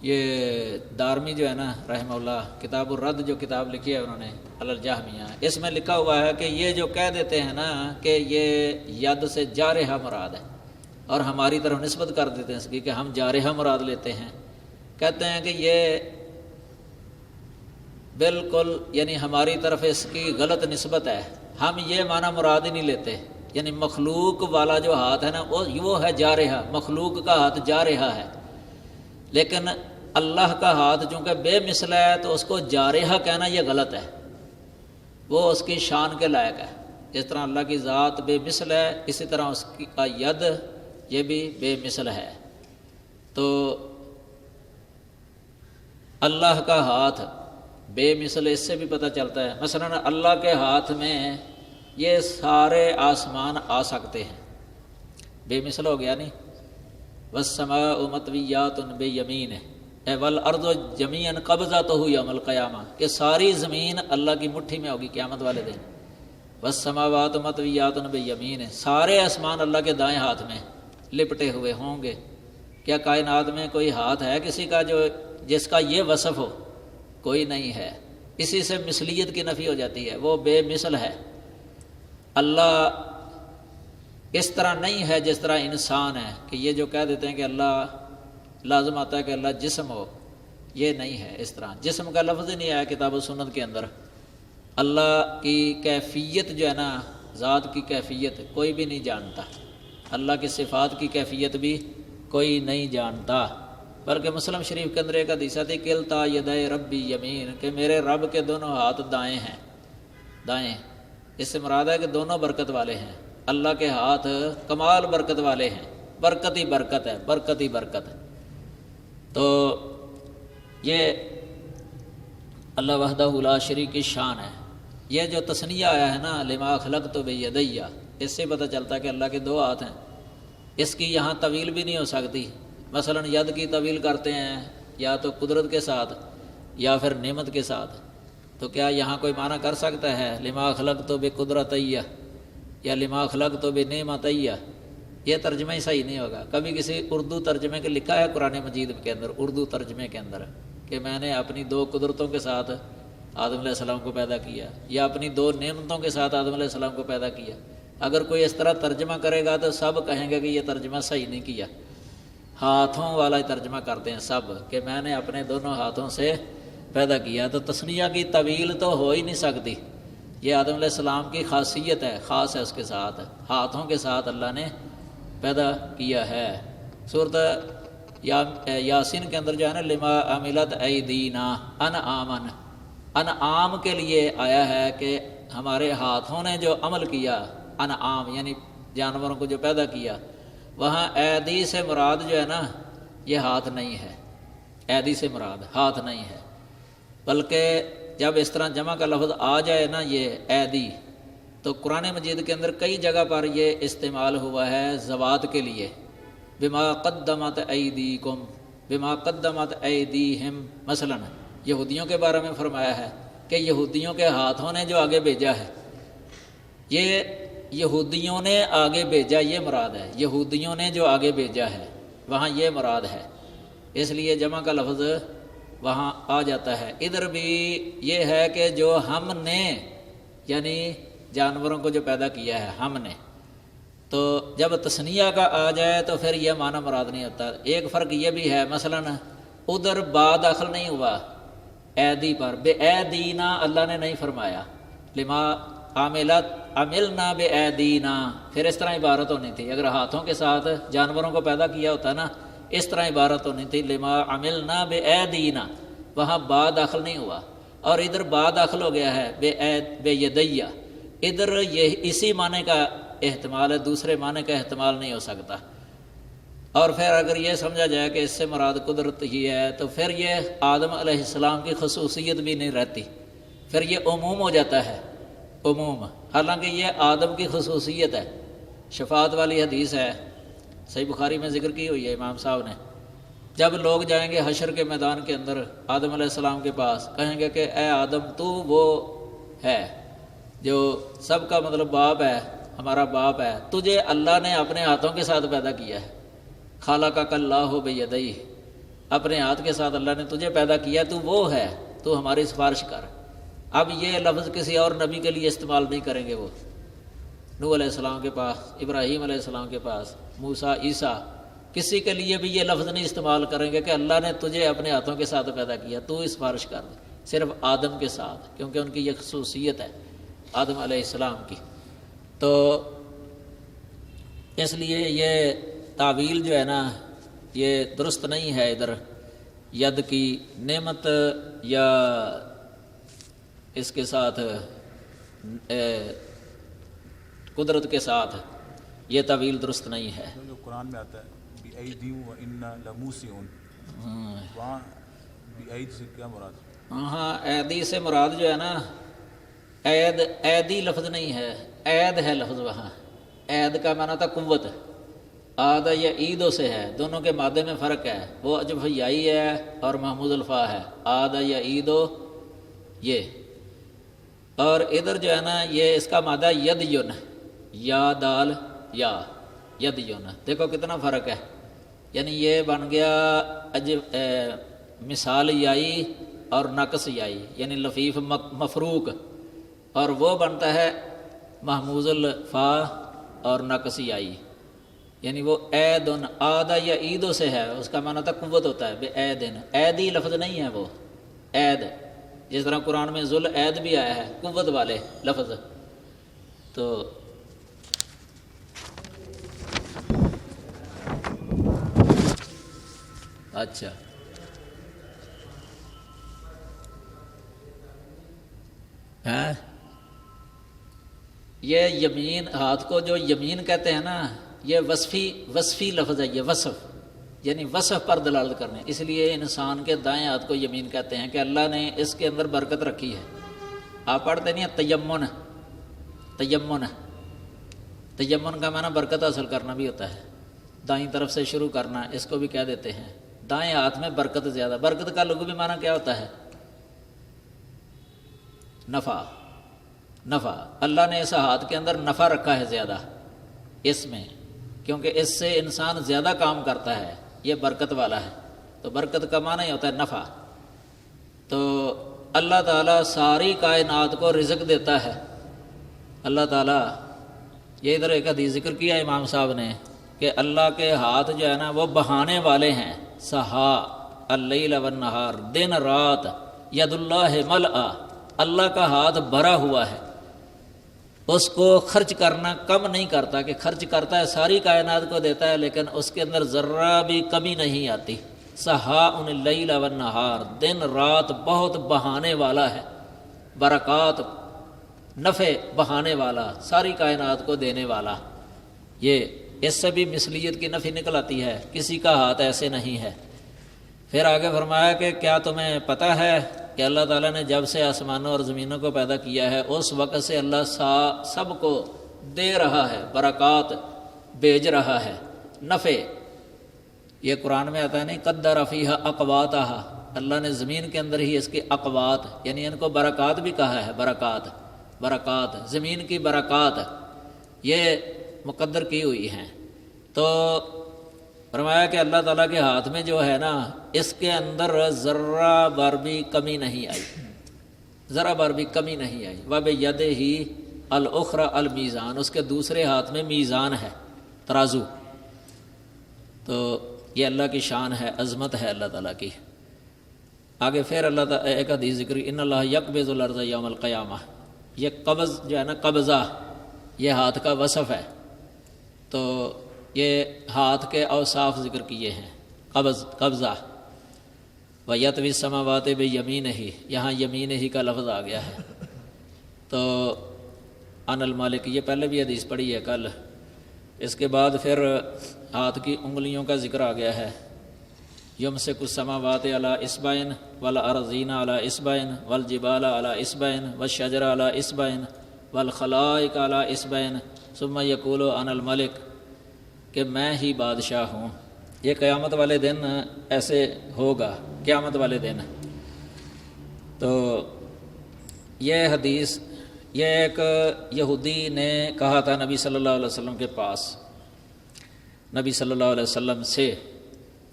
Speaker 1: یہ دارمی جو ہے نا رحمہ اللہ، کتاب الرد جو کتاب لکھی ہے انہوں نے علی الجہمیہ، اس میں لکھا ہوا ہے کہ یہ جو کہہ دیتے ہیں نا کہ یہ ید سے جارحہ مراد ہے، اور ہماری طرف نسبت کر دیتے ہیں اس کی کہ ہم جارحہ مراد لیتے ہیں، کہتے ہیں کہ یہ بالکل یعنی ہماری طرف اس کی غلط نسبت ہے، ہم یہ معنی مراد ہی نہیں لیتے، یعنی مخلوق والا جو ہاتھ ہے نا وہ ہے جارحہ، مخلوق کا ہاتھ جارحہ ہے، لیکن اللہ کا ہاتھ چونکہ بے مثل ہے تو اس کو جارحہ کہنا یہ غلط ہے، وہ اس کی شان کے لائق ہے۔ جس طرح اللہ کی ذات بے مثل ہے، اسی طرح اس کی ید یہ بھی بے مثل ہے۔ تو اللہ کا ہاتھ بے مثل، اس سے بھی پتہ چلتا ہے مثلا اللہ کے ہاتھ میں یہ سارے آسمان آ سکتے ہیں، بے مثل ہو گیا نہیں۔ والسماء مطویات بیمینہ والارض جمیعا قبضتہ یوم القیامہ، کہ ساری زمین اللہ کی مٹھی میں ہوگی قیامت والے دن۔ والسماوات مطویات بیمینہ، سارے آسمان اللہ کے دائیں ہاتھ میں لپٹے ہوئے ہوں گے۔ کیا کائنات میں کوئی ہاتھ ہے کسی کا جو جس کا یہ وصف ہو؟ کوئی نہیں ہے۔ اسی سے مثلیت کی نفی ہو جاتی ہے، وہ بے مثل ہے۔ اللہ اس طرح نہیں ہے جس طرح انسان ہے، کہ یہ جو کہہ دیتے ہیں کہ اللہ لازم آتا ہے کہ اللہ جسم ہو، یہ نہیں ہے۔ اس طرح جسم کا لفظ ہی نہیں آیا کتاب و سنت کے اندر۔ اللہ کی کیفیت جو ہے نا، ذات کی کیفیت کوئی بھی نہیں جانتا، اللہ کی صفات کی کیفیت بھی کوئی نہیں جانتا۔ بلکہ مسلم شریف کے اندر ایک حدیث آتی کلتا یدائے ربی یمین، کہ میرے رب کے دونوں ہاتھ دائیں ہیں، دائیں۔ اس سے مراد ہے کہ دونوں برکت والے ہیں، اللہ کے ہاتھ کمال برکت والے ہیں، برکت ہی برکت ہے، برکت ہی برکت ہے۔ تو یہ اللہ وحدہ لا شریک کی شان ہے۔ یہ جو تثنیہ آیا ہے نا لما خلقت بیدیہ، اس سے پتہ چلتا ہے کہ اللہ کے دو ہاتھ ہیں۔ اس کی یہاں طویل بھی نہیں ہو سکتی، مثلا ید کی طویل کرتے ہیں یا تو قدرت کے ساتھ یا پھر نعمت کے ساتھ، تو کیا یہاں کوئی معنی کر سکتا ہے لما خلقت بقدرتیہ یا لما خلقت بنعمتیہ؟ یہ ترجمہ ہی صحیح نہیں ہوگا۔ کبھی کسی اردو ترجمے کے لکھا ہے قرآن مجید کے اندر، اردو ترجمے کے اندر، کہ میں نے اپنی دو قدرتوں کے ساتھ آدم علیہ السلام کو پیدا کیا، یا اپنی دو نعمتوں کے ساتھ آدم علیہ السلام کو پیدا کیا، اگر کوئی اس طرح ترجمہ کرے گا تو سب کہیں گے کہ یہ ترجمہ صحیح نہیں کیا، ہاتھوں والا ترجمہ کرتے ہیں سب کہ میں نے اپنے دونوں ہاتھوں سے پیدا کیا، تو تثنیہ کی طویل تو ہو ہی نہیں سکتی، یہ آدم علیہ السلام کی خاصیت ہے، خاص ہے اس کے ساتھ، ہاتھوں کے ساتھ اللہ نے پیدا کیا ہے۔ صورت یاسین کے اندر جو ہے نا لما عملت ایدینا انعامن، انعام کے لیے آیا ہے کہ ہمارے ہاتھوں نے جو عمل کیا، انعام یعنی جانوروں کو جو پیدا کیا، وہاں ایدی سے مراد جو ہے نا یہ ہاتھ نہیں ہے، ایدی سے مراد ہاتھ نہیں ہے، بلکہ جب اس طرح جمع کا لفظ آ جائے نا یہ ایدی، تو قرآن مجید کے اندر کئی جگہ پر یہ استعمال ہوا ہے ذوات کے لیے، بما قدمت ایدیکم، بما قدمت ایدیہم، مثلا یہودیوں کے بارے میں فرمایا ہے کہ یہودیوں کے ہاتھوں نے جو آگے بھیجا ہے، یہ یہودیوں نے آگے بھیجا یہ مراد ہے، یہودیوں نے جو آگے بھیجا ہے وہاں یہ مراد ہے، اس لیے جمع کا لفظ وہاں آ جاتا ہے۔ ادھر بھی یہ ہے کہ جو ہم نے یعنی جانوروں کو جو پیدا کیا ہے ہم نے، تو جب تثنیہ کا آ جائے تو پھر یہ معنی مراد نہیں ہوتا۔ ایک فرق یہ بھی ہے، مثلا ادھر با داخل نہیں ہوا ایدی پر، بے ایدینا اللہ نے نہیں فرمایا، لما عملنا بے ایدینا، پھر اس طرح عبارت ہونی تھی، اگر ہاتھوں کے ساتھ جانوروں کو پیدا کیا ہوتا نا اس طرح عبارت ہونی تھی، لما عملنا بے ایدینا، وہاں با داخل نہیں ہوا، اور ادھر با داخل ہو گیا ہے بے یدیہ، ادھر یہ اسی معنی کا احتمال ہے، دوسرے معنی کا احتمال نہیں ہو سکتا۔ اور پھر اگر یہ سمجھا جائے کہ اس سے مراد قدرت ہی ہے تو پھر یہ آدم علیہ السلام کی خصوصیت بھی نہیں رہتی، پھر یہ عموم ہو جاتا ہے، عموم، حالانکہ یہ آدم کی خصوصیت ہے۔ شفاعت والی حدیث ہے، صحیح بخاری میں ذکر کی ہوئی ہے امام صاحب نے، جب لوگ جائیں گے حشر کے میدان کے اندر آدم علیہ السلام کے پاس، کہیں گے کہ اے آدم تو وہ ہے جو سب کا مطلب باپ ہے، ہمارا باپ ہے، تجھے اللہ نے اپنے ہاتھوں کے ساتھ پیدا کیا ہے، خالقک اللہ بیدیہ، اپنے ہاتھ کے ساتھ اللہ نے تجھے پیدا کیا، تو وہ ہے، تو ہماری سفارش کر۔ اب یہ لفظ کسی اور نبی کے لیے استعمال نہیں کریں گے، وہ نوح علیہ السلام کے پاس، ابراہیم علیہ السلام کے پاس، موسیٰ، عیسیٰ، کسی کے لیے بھی یہ لفظ نہیں استعمال کریں گے کہ اللہ نے تجھے اپنے ہاتھوں کے ساتھ پیدا کیا، تو ہی سفارش کر دے، صرف آدم کے ساتھ، کیونکہ ان کی یہ خصوصیت ہے آدم علیہ السلام کی۔ تو اس لیے یہ تعویل جو ہے نا یہ درست نہیں ہے، ادھر ید کی نعمت یا اس کے ساتھ قدرت کے ساتھ یہ تعویل درست نہیں ہے۔
Speaker 2: جو قرآن میں آتا ہے بِأَيْدِي وَإِنَّا لَمُوسِعُونَ، وہاں بِأَيْدِ سے کیا مراد؟
Speaker 1: ہاں ایدی سے مراد جو ہے نا ایدی لفظ نہیں ہے، عید ہے لفظ، وہاں عید کا معنی تھا قوت، آدھا یا عیدوں سے ہے، دونوں کے مادے میں فرق ہے، وہ جب یائی ہے اور محمود الفا ہے، آدھا یا عیدو یہ، اور ادھر جو ہے نا یہ اس کا مادہ ید یون، یا دال یا ید یون، دیکھو کتنا فرق ہے، یعنی یہ بن گیا مثال یائی اور نقص یائی، یعنی لفیف مفروق، اور وہ بنتا ہے محموز الفا اور نقص یائی، یعنی وہ ایدن، آدھا یا عیدوں سے ہے، اس کا معنی تھا قوت ہوتا ہے، بے ایدن، ایدی لفظ نہیں ہے وہ، عید، جس طرح قرآن میں ذل عید بھی آیا ہے، قوت والے لفظ۔ تو اچھا ہاں، یہ یمین، ہاتھ کو جو یمین کہتے ہیں نا، یہ وصفی لفظ ہے، یہ وصف یعنی وصف پر دلالت کرنے، اس لیے انسان کے دائیں ہاتھ کو یمین کہتے ہیں کہ اللہ نے اس کے اندر برکت رکھی ہے۔ آپ پڑھتے نہیں ہیں تیمن، تیمن، تیمن کا معنی برکت حاصل کرنا بھی ہوتا ہے، دائیں طرف سے شروع کرنا، اس کو بھی کہہ دیتے ہیں، دائیں ہاتھ میں برکت زیادہ۔ برکت کا لغوی معنی کیا ہوتا ہے؟ نفع، نفع، اللہ نے اس ہاتھ کے اندر نفع رکھا ہے زیادہ اس میں، کیونکہ اس سے انسان زیادہ کام کرتا ہے، یہ برکت والا ہے، تو برکت کا معنی ہی ہوتا ہے نفع۔ تو اللہ تعالیٰ ساری کائنات کو رزق دیتا ہے، اللہ تعالیٰ یہ ادھر ایک حدیث ذکر کیا امام صاحب نے کہ اللہ کے ہاتھ جو ہے نا وہ بہانے والے ہیں. سہا اللیل والنہار، دن رات. ید اللہ ملآ، اللہ کا ہاتھ بھرا ہوا ہے، اس کو خرچ کرنا کم نہیں کرتا، کہ خرچ کرتا ہے ساری کائنات کو دیتا ہے لیکن اس کے اندر ذرہ بھی کمی نہیں آتی. سہا اللیل والنہار، دن رات بہت بہانے والا ہے، برکات نفع بہانے والا، ساری کائنات کو دینے والا. یہ اس سے بھی مثلیت کی نفی نکل آتی ہے، کسی کا ہاتھ ایسے نہیں ہے. پھر آگے فرمایا کہ کیا تمہیں پتہ ہے کہ اللہ تعالیٰ نے جب سے آسمانوں اور زمینوں کو پیدا کیا ہے اس وقت سے اللہ سب کو دے رہا ہے، برکات بھیج رہا ہے، نفع. یہ قرآن میں آتا ہے نہیں، قدر فیہا اقواتہا، اللہ نے زمین کے اندر ہی اس کی اقوات یعنی ان کو برکات بھی کہا ہے. برکات زمین کی برکات یہ مقدر کی ہوئی ہیں. تو فرمایا کہ اللہ تعالیٰ کے ہاتھ میں جو ہے نا اس کے اندر ذرہ بھر بھی کمی نہیں آئی، ذرہ بھر بھی کمی نہیں آئی. وَبِيَدِهِ الْأُخْرَى الْمِيزَانُ، اس کے دوسرے ہاتھ میں میزان ہے، ترازو. تو یہ اللہ کی شان ہے، عظمت ہے اللہ تعالیٰ کی. آگے پھر اللہ تعالیٰ ایک حدیث ذکر، ان اللہ یقبض الارض یوم القیامہ. یہ قبض جو ہے نا، قبضہ، یہ ہاتھ کا وصف ہے. تو یہ ہاتھ کے اوصاف ذکر کیے ہیں. قبضہ. وَيَطْوِي السَّمَاوَاتِ بِيَمِينِهِ، یہاں یمین ہی کا لفظ آ گیا ہے. تو ان المالک، یہ پہلے بھی حدیث پڑھی ہے کل. اس کے بعد پھر ہاتھ کی انگلیوں کا ذکر آ گیا ہے. یمسک السماوات علی اصبعین والارضین علی اصبعین والجبال علی اصبعین والشجر علی اصبعین والخلائق علی اصبعین ثم یقول انا الملک، کہ میں ہی بادشاہ ہوں. یہ قیامت والے دن ایسے ہوگا، قیامت والے دن. تو یہ حدیث یہ ایک یہودی نے کہا تھا نبی صلی اللہ علیہ وسلم کے پاس، نبی صلی اللہ علیہ وسلم سے.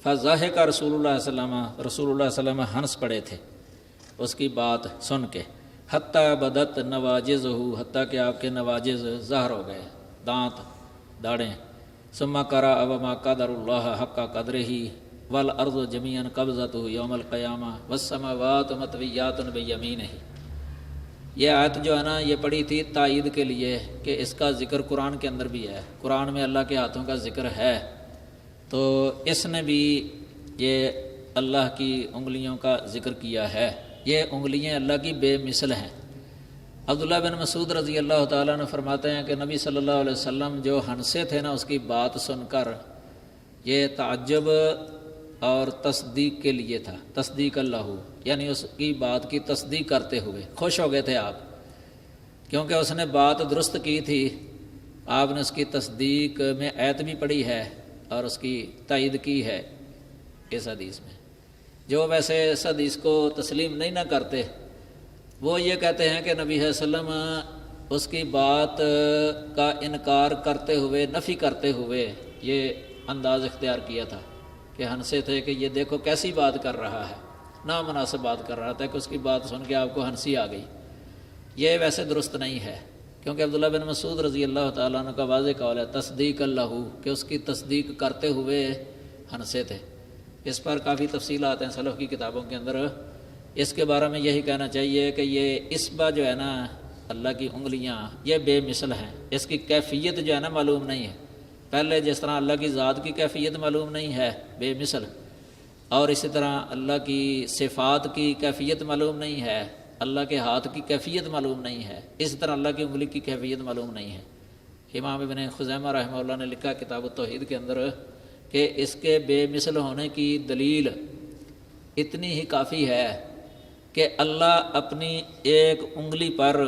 Speaker 1: فضحک رسول اللہ صلی اللہ علیہ وسلم، رسول اللہ صلی اللہ علیہ وسلم ہنس پڑے تھے اس کی بات سن کے. حتیٰ بدت نواجزہ، حتیٰ کہ آپ کے نواجز ظاہر ہو گئے، دانت داڑیں. ثم قرأ وما قدر اللہ حق قدرہ والارض جمیعا قبضتہ یوم القیامہ والسماوات مطویات بیمینہ. یہ آیت جو ہے نا یہ پڑھی تھی تائید کے لیے کہ اس کا ذکر قرآن کے اندر بھی ہے، قرآن میں اللہ کے ہاتھوں کا ذکر ہے. تو اس نے بھی یہ اللہ کی انگلیوں کا ذکر کیا ہے. یہ انگلیاں اللہ کی بے مثل ہیں. عبداللہ بن مسعود رضی اللہ تعالیٰ نے فرماتے ہیں کہ نبی صلی اللہ علیہ وسلم جو ہنسے تھے نا اس کی بات سن کر، یہ تعجب اور تصدیق کے لیے تھا. تصدیق اللہ، یعنی اس کی بات کی تصدیق کرتے ہوئے خوش ہو گئے تھے آپ، کیونکہ اس نے بات درست کی تھی. آپ نے اس کی تصدیق میں آیت بھی پڑھی ہے اور اس کی تائید کی ہے اس حدیث میں. جو ویسے اس حدیث کو تسلیم نہیں نہ کرتے وہ یہ کہتے ہیں کہ نبی صلی اللہ علیہ وسلم اس کی بات کا انکار کرتے ہوئے، نفی کرتے ہوئے یہ انداز اختیار کیا تھا کہ ہنسے تھے کہ یہ دیکھو کیسی بات کر رہا ہے، نامناسب بات کر رہا تھا، کہ اس کی بات سن کے آپ کو ہنسی آ گئی. یہ ویسے درست نہیں ہے، کیونکہ عبداللہ بن مسعود رضی اللہ تعالیٰ عنہ کا واضح قول ہے تصدیق اللہ، کہ اس کی تصدیق کرتے ہوئے ہنسے تھے. اس پر کافی تفصیلات ہیں سلف کی کتابوں کے اندر. اس کے بارے میں یہی کہنا چاہیے کہ یہ اصبع جو ہے نا اللہ کی انگلیاں یہ بے مثل ہیں. اس کی کیفیت جو ہے نا معلوم نہیں ہے. پہلے جس طرح اللہ کی ذات کی کیفیت معلوم نہیں ہے، بے مثل، اور اسی طرح اللہ کی صفات کی کیفیت معلوم نہیں ہے، اللہ کے ہاتھ کی کیفیت معلوم نہیں ہے، اسی طرح اللہ کی انگلی کی کیفیت معلوم نہیں ہے. امام ابن خزیمہ رحمہ اللہ نے لکھا کتاب التوحید کے اندر کہ اس کے بے مثل ہونے کی دلیل اتنی ہی کافی ہے کہ اللہ اپنی ایک انگلی پر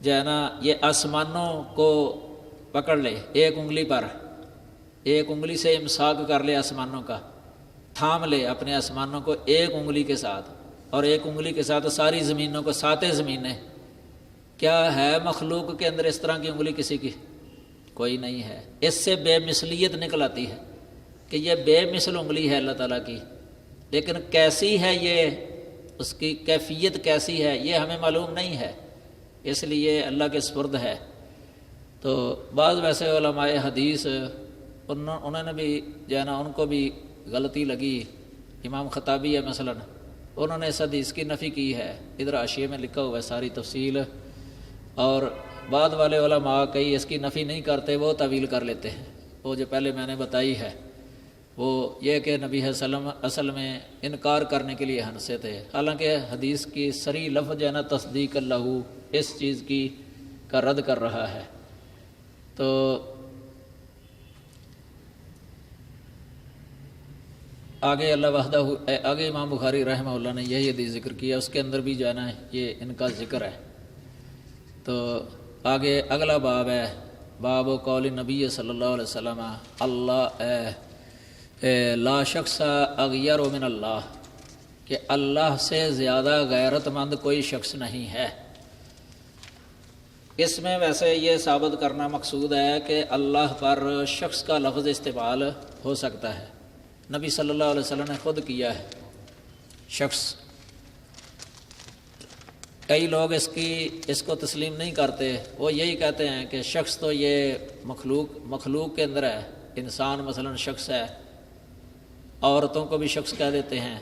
Speaker 1: جو ہے نا یہ آسمانوں کو پکڑ لے، ایک انگلی پر، ایک انگلی سے امساک کر لے آسمانوں کا، تھام لے اپنے آسمانوں کو ایک انگلی کے ساتھ، اور ایک انگلی کے ساتھ ساری زمینوں کو، 7 زمینیں. کیا ہے مخلوق کے اندر اس طرح کی انگلی کسی کی؟ کوئی نہیں ہے. اس سے بے مثلیت نکل آتی ہے کہ یہ بے مثل انگلی ہے اللہ تعالیٰ کی، لیکن کیسی ہے یہ، اس کی کیفیت کیسی ہے یہ ہمیں معلوم نہیں ہے، اس لیے اللہ کے سپرد ہے. تو بعض ویسے علماء حدیث انہوں نے بھی جو ہے نا ان کو بھی غلطی لگی، امام خطابی ہے مثلا، انہوں نے اس حدیث کی نفی کی ہے، ادھر حاشیے میں لکھا ہوا ہے ساری تفصیل، اور بعد والے علماء کئی اس کی نفی نہیں کرتے، وہ تعویل کر لیتے ہیں، وہ جو پہلے میں نے بتائی ہے وہ یہ کہ نبی صلی اللہ علیہ وسلم اصل میں انکار کرنے کے لیے ہنسے تھے، حالانکہ حدیث کی صریح لفظ جو ہے نا تصدیق اللہ اس چیز کی کا رد کر رہا ہے۔ تو آگے اللہ وحدہ آگے امام بخاری رحمہ اللہ نے یہی حدیث ذکر کیا، اس کے اندر بھی جو ہے نا یہ ان کا ذکر ہے۔ تو آگے اگلا باب ہے، باب قول نبی صلی اللہ علیہ وسلم اللہ لا شخص اغیر من اللہ، کہ اللہ سے زیادہ غیرت مند کوئی شخص نہیں ہے۔ اس میں ویسے یہ ثابت کرنا مقصود ہے کہ اللہ پر شخص کا لفظ استعمال ہو سکتا ہے، نبی صلی اللہ علیہ وسلم نے خود کیا ہے شخص۔ کئی لوگ اس کو تسلیم نہیں کرتے، وہ یہی کہتے ہیں کہ شخص تو یہ مخلوق کے اندر ہے، انسان مثلا شخص ہے، عورتوں کو بھی شخص کہہ دیتے ہیں،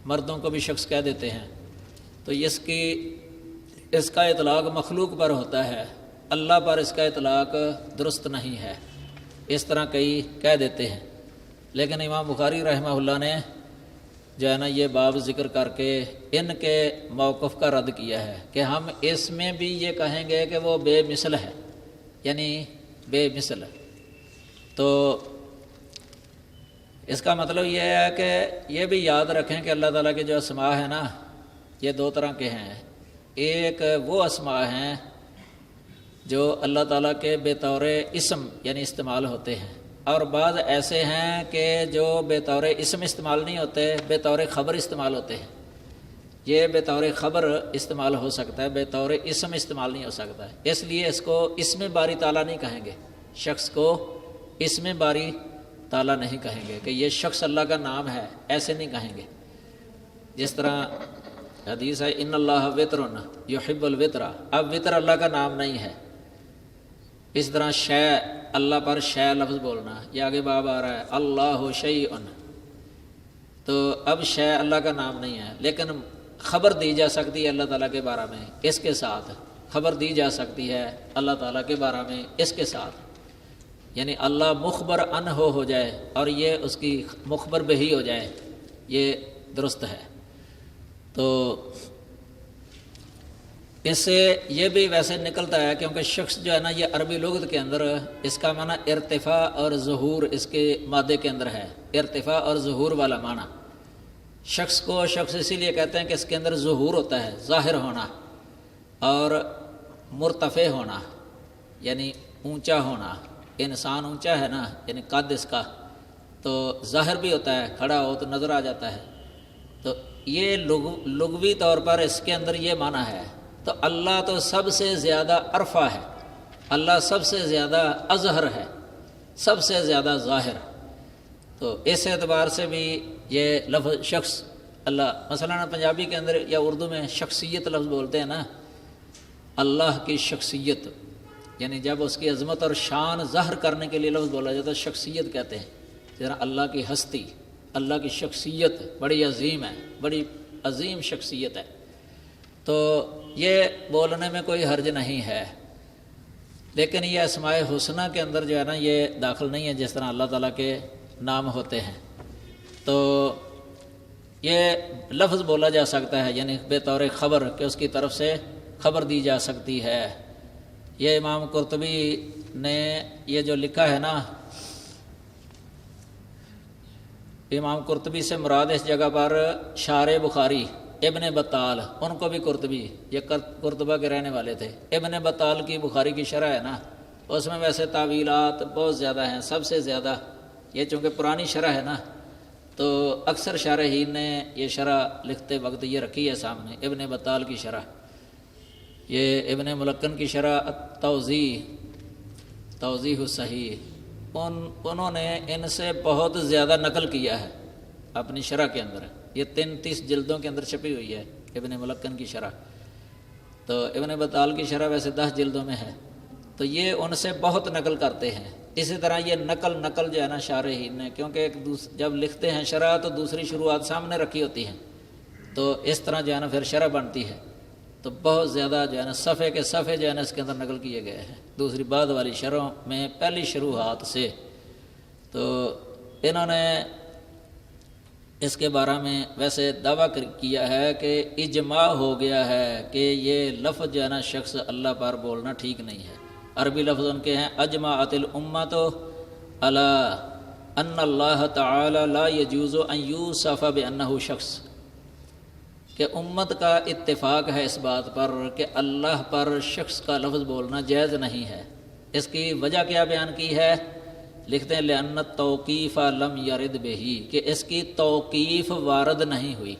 Speaker 1: مردوں کو بھی شخص کہہ دیتے ہیں، تو اس کا اطلاق مخلوق پر ہوتا ہے، اللہ پر اس کا اطلاق درست نہیں ہے، اس طرح کئی کہہ دیتے ہیں۔ لیکن امام بخاری رحمہ اللہ نے جو ہے نا یہ باب ذکر کر کے ان کے موقف کا رد کیا ہے کہ ہم اس میں بھی یہ کہیں گے کہ وہ بے مثل ہے، یعنی بے مثل۔ تو اس کا مطلب یہ ہے کہ یہ بھی یاد رکھیں کہ اللہ تعالیٰ کے جو اسماء ہیں نا یہ دو طرح کے ہیں، ایک وہ اسماء ہیں جو اللہ تعالیٰ کے بطور اسم یعنی استعمال ہوتے ہیں، اور بعض ایسے ہیں کہ جو بطور اسم استعمال نہیں ہوتے، بطور خبر استعمال ہوتے ہیں۔ یہ بطور خبر استعمال ہو سکتا ہے، بطور اسم استعمال نہیں ہو سکتا ہے، اس لیے اس کو اسم باری تعالیٰ نہیں کہیں گے، شخص کو اسم باری تعالیٰ نہیں کہیں گے کہ یہ شخص اللہ کا نام ہے، ایسے نہیں کہیں گے۔ جس طرح حدیث ہے ان اللہ وطر یحب الوطر، اب وطر اللہ کا نام نہیں ہے۔ اس طرح شے، اللہ پر شے لفظ بولنا، یہ آگے باب آ رہا ہے اللہ شیء، تو اب شے اللہ کا نام نہیں ہے، لیکن خبر دی جا سکتی ہے اللہ تعالیٰ کے بارے میں اس کے ساتھ، خبر دی جا سکتی ہے اللہ تعالیٰ کے بارے میں اس کے ساتھ، یعنی اللہ مخبر عنہ ہو جائے اور یہ اس کی مخبر بہی ہو جائے، یہ درست ہے۔ تو اس سے یہ بھی ویسے نکلتا ہے کیونکہ شخص جو ہے نا یہ عربی لغت کے اندر اس کا معنی ارتفاع اور ظہور اس کے مادے کے اندر ہے، ارتفاع اور ظہور والا معنی۔ شخص کو شخص اسی لیے کہتے ہیں کہ اس کے اندر ظہور ہوتا ہے، ظاہر ہونا، اور مرتفع ہونا یعنی اونچا ہونا۔ انسان اونچا ہے نا، یعنی قد اس کا تو ظاہر بھی ہوتا ہے، کھڑا ہو تو نظر آ جاتا ہے، تو یہ لغوی طور پر اس کے اندر یہ معنی ہے۔ تو اللہ تو سب سے زیادہ عرفہ ہے، اللہ سب سے زیادہ اظہر ہے، سب سے زیادہ ظاہر، تو اس اعتبار سے بھی یہ لفظ شخص اللہ، مثلا پنجابی کے اندر یا اردو میں شخصیت لفظ بولتے ہیں نا، اللہ کی شخصیت، یعنی جب اس کی عظمت اور شان ظاہر کرنے کے لیے لفظ بولا جاتا ہے شخصیت کہتے ہیں، ذرا اللہ کی ہستی، اللہ کی شخصیت بڑی عظیم ہے، بڑی عظیم شخصیت ہے، تو یہ بولنے میں کوئی حرج نہیں ہے۔ لیکن یہ اسماء حسنہ کے اندر جو ہے نا یہ داخل نہیں ہے جس طرح اللہ تعالیٰ کے نام ہوتے ہیں، تو یہ لفظ بولا جا سکتا ہے، یعنی بطور خبر کہ اس کی طرف سے خبر دی جا سکتی ہے۔ یہ امام قرطبی نے یہ جو لکھا ہے نا، امام قرطبی سے مراد اس جگہ پر شارح بخاری ابن بطال، ان کو بھی قرطبی، یہ قرطبہ کے رہنے والے تھے، ابن بطال کی بخاری کی شرح ہے نا، اس میں ویسے تعویلات بہت زیادہ ہیں، سب سے زیادہ یہ چونکہ پرانی شرح ہے نا، تو اکثر شارحین نے یہ شرح لکھتے وقت یہ رکھی ہے سامنے، ابن بطال کی شرح، یہ ابن ملکن کی شرح توضیح الصحیح، انہوں نے ان سے بہت زیادہ نقل کیا ہے اپنی شرح کے اندر، یہ 33 جلدوں کے اندر چھپی ہوئی ہے ابن ملکن کی شرح، تو ابن بطال کی شرح ویسے 10 جلدوں میں ہے، تو یہ ان سے بہت نقل کرتے ہیں. اسی طرح یہ نقل جو ہے نا شارحین نے، کیونکہ جب لکھتے ہیں شرح تو دوسری شروعات سامنے رکھی ہوتی ہیں، تو اس طرح جو ہے نا پھر شرح بنتی ہے. تو بہت زیادہ جو ہے نا صفحے کے صفحے جو ہے نا اس کے اندر نقل کیے گئے ہیں دوسری بعد والی شرحوں میں پہلی شروحات سے. تو انہوں نے اس کے بارے میں ویسے دعویٰ کیا ہے کہ اجماع ہو گیا ہے کہ یہ لفظ جو ہے نا شخص اللہ پر بولنا ٹھیک نہیں ہے. عربی لفظ ان کے ہیں اجمعت الامت علی ان اللہ تعالی لا یجوز ان یوصف بانہ شخص، کہ امت کا اتفاق ہے اس بات پر کہ اللہ پر شخص کا لفظ بولنا جائز نہیں ہے. اس کی وجہ کیا بیان کی ہے؟ لکھتے ہیں لأن التوقیف لم یرد بہی، کہ اس کی توقیف وارد نہیں ہوئی.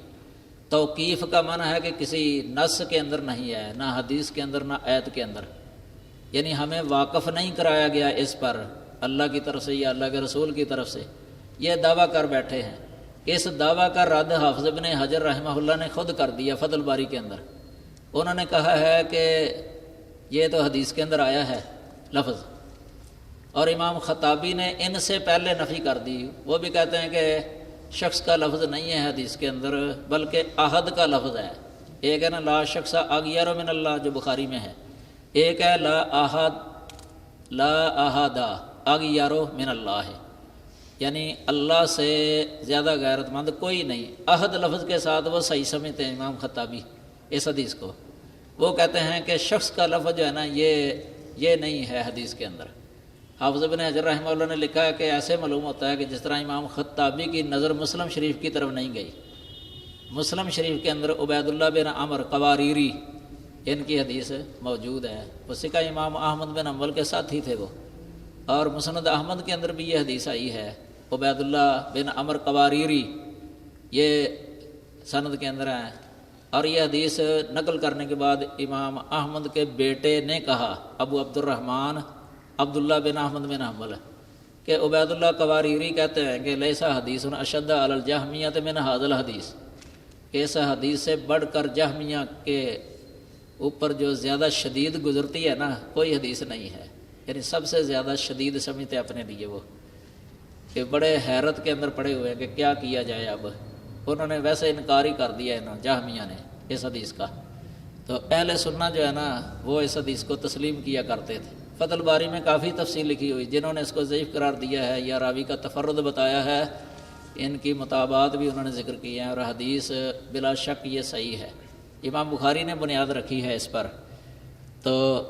Speaker 1: توقیف کا معنی ہے کہ کسی نص کے اندر نہیں ہے، نہ حدیث کے اندر نہ آیت کے اندر، یعنی ہمیں واقف نہیں کرایا گیا اس پر اللہ کی طرف سے یا اللہ کے رسول کی طرف سے. یہ دعویٰ کر بیٹھے ہیں. اس دعویٰ کا رد حافظ ابن حجر رحمہ اللہ نے خود کر دیا فتح الباری کے اندر. انہوں نے کہا ہے کہ یہ تو حدیث کے اندر آیا ہے لفظ، اور امام خطابی نے ان سے پہلے نفی کر دی. وہ بھی کہتے ہیں کہ شخص کا لفظ نہیں ہے حدیث کے اندر بلکہ احد کا لفظ ہے. ایک ہے نا لا شخص اغیر من اللہ جو بخاری میں ہے، ایک ہے لا احد اغیر من اللہ ہے، یعنی اللہ سے زیادہ غیرت مند کوئی نہیں. احد لفظ کے ساتھ وہ صحیح سمجھتے ہیں امام خطابی اس حدیث کو. وہ کہتے ہیں کہ شخص کا لفظ جو ہے نا یہ نہیں ہے حدیث کے اندر. حافظ ابن حجر رحمہ اللہ نے لکھا ہے کہ ایسے معلوم ہوتا ہے کہ جس طرح امام خطابی کی نظر مسلم شریف کی طرف نہیں گئی. مسلم شریف کے اندر عبید اللہ بن عمر قواریری ان کی حدیث موجود ہے. اسی کا امام احمد بن حنبل کے ساتھی تھے وہ، اور مسند احمد کے اندر بھی یہ حدیث آئی ہے عبید اللہ بن عمر قواریری، یہ سند کے اندر ہے. اور یہ حدیث نقل کرنے کے بعد امام احمد کے بیٹے نے کہا ابو عبد الرحمن عبداللہ بن احمد بن حنبل کہ عبید اللہ قواریری کہتے ہیں کہ لیسا حدیث اشد علی الجہمیۃ من ھذا الحدیث، کہ اس حدیث سے بڑھ کر جہمیہ کے اوپر جو زیادہ شدید گزرتی ہے نا کوئی حدیث نہیں ہے. یعنی سب سے زیادہ شدید سمجھتے اپنے لیے وہ، کہ بڑے حیرت کے اندر پڑے ہوئے ہیں کہ کیا کیا جائے. اب انہوں نے ویسے انکار ہی کر دیا ہے نا جہمیہ نے اس حدیث کا. تو اہل سنہ جو ہے نا وہ اس حدیث کو تسلیم کیا کرتے تھے. فتح الباری میں کافی تفصیل لکھی ہوئی، جنہوں نے اس کو ضعیف قرار دیا ہے یا راوی کا تفرد بتایا ہے ان کی مطابعات بھی انہوں نے ذکر کی ہیں، اور حدیث بلا شک یہ صحیح ہے. امام بخاری نے بنیاد رکھی ہے اس پر. تو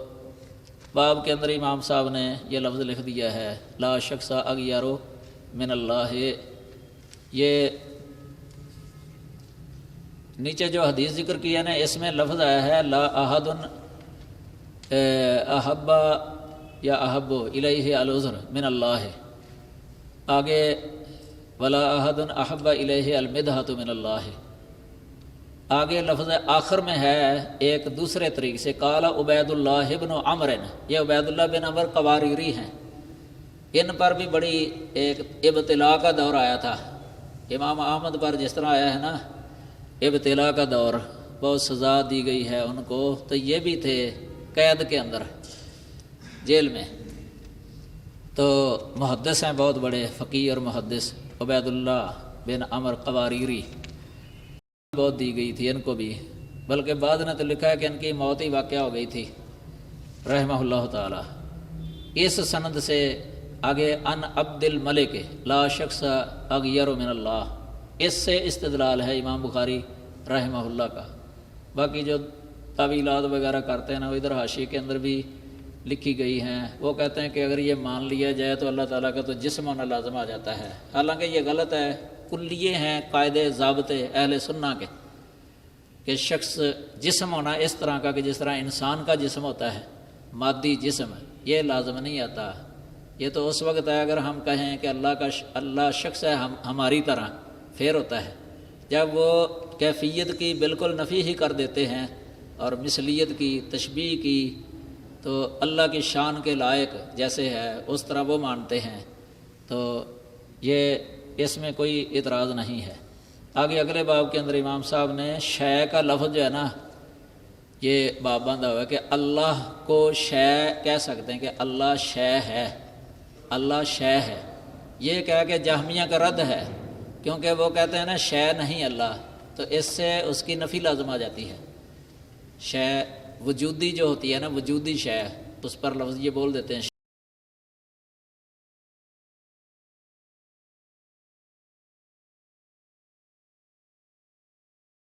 Speaker 1: باب کے اندر امام صاحب نے یہ لفظ لکھ دیا ہے لا شخص اغیر من اللہ. یہ نیچے جو حدیث ذکر کی ہے نا اس میں لفظ آیا ہے لا احد احب یا احب الیہ العذر من اللہ، آگے ولا احد احب الیہ المدحۃ من اللہ. آگے لفظ آخر میں ہے ایک دوسرے طریقے سے قال عبید اللہ بن عمر، یہ عبید اللہ بن عمر قواریری ہیں. ان پر بھی بڑی ایک ابتلا کا دور آیا تھا. امام احمد پر جس طرح آیا ہے نا ابتلا کا دور، بہت سزا دی گئی ہے ان کو، تو یہ بھی تھے قید کے اندر جیل میں. تو محدث ہیں بہت بڑے فقیہ اور محدث عبید اللہ بن عمر قواریری، بہت دی گئی تھی ان کو بھی، بلکہ بعد نے تو لکھا ہے کہ ان کی موت ہی واقع ہو گئی تھی رحمہ اللہ تعالی. اس سند سے آگے ان عبد الملک لا شخص اغیر من اللہ، اس سے استدلال ہے امام بخاری رحمہ اللہ کا. باقی جو تعویلات وغیرہ کرتے ہیں نا وہ ادھر حاشیے کے اندر بھی لکھی گئی ہیں. وہ کہتے ہیں کہ اگر یہ مان لیا جائے تو اللہ تعالیٰ کا تو جسم ہونا لازم آ جاتا ہے، حالانکہ یہ غلط ہے. کلیے ہیں قاعدے ضابطے اہل سنہ کے کہ شخص جسم ہونا اس طرح کا کہ جس طرح انسان کا جسم ہوتا ہے مادی جسم، یہ لازم نہیں آتا. یہ تو اس وقت ہے اگر ہم کہیں کہ اللہ شخص ہے ہماری طرح، پھر ہوتا ہے جب وہ کیفیت کی بالکل نفی ہی کر دیتے ہیں اور مثلیت کی تشبیہ کی، تو اللہ کی شان کے لائق جیسے ہے اس طرح وہ مانتے ہیں. تو یہ اس میں کوئی اعتراض نہیں ہے. آگے اگلے باب کے اندر امام صاحب نے شے کا لفظ جو ہے نا یہ باب باندھا ہوا ہے کہ اللہ کو شے کہہ سکتے ہیں کہ اللہ شے ہے، اللہ شے ہے، یہ کہہ کہ جہمیہ کا رد ہے، کیونکہ وہ کہتے ہیں نا شے نہیں اللہ، تو اس سے اس کی نفی لازم آ جاتی ہے۔ شے وجودی جو ہوتی ہے نا، وجودی شے، اس پر لفظ یہ بول دیتے ہیں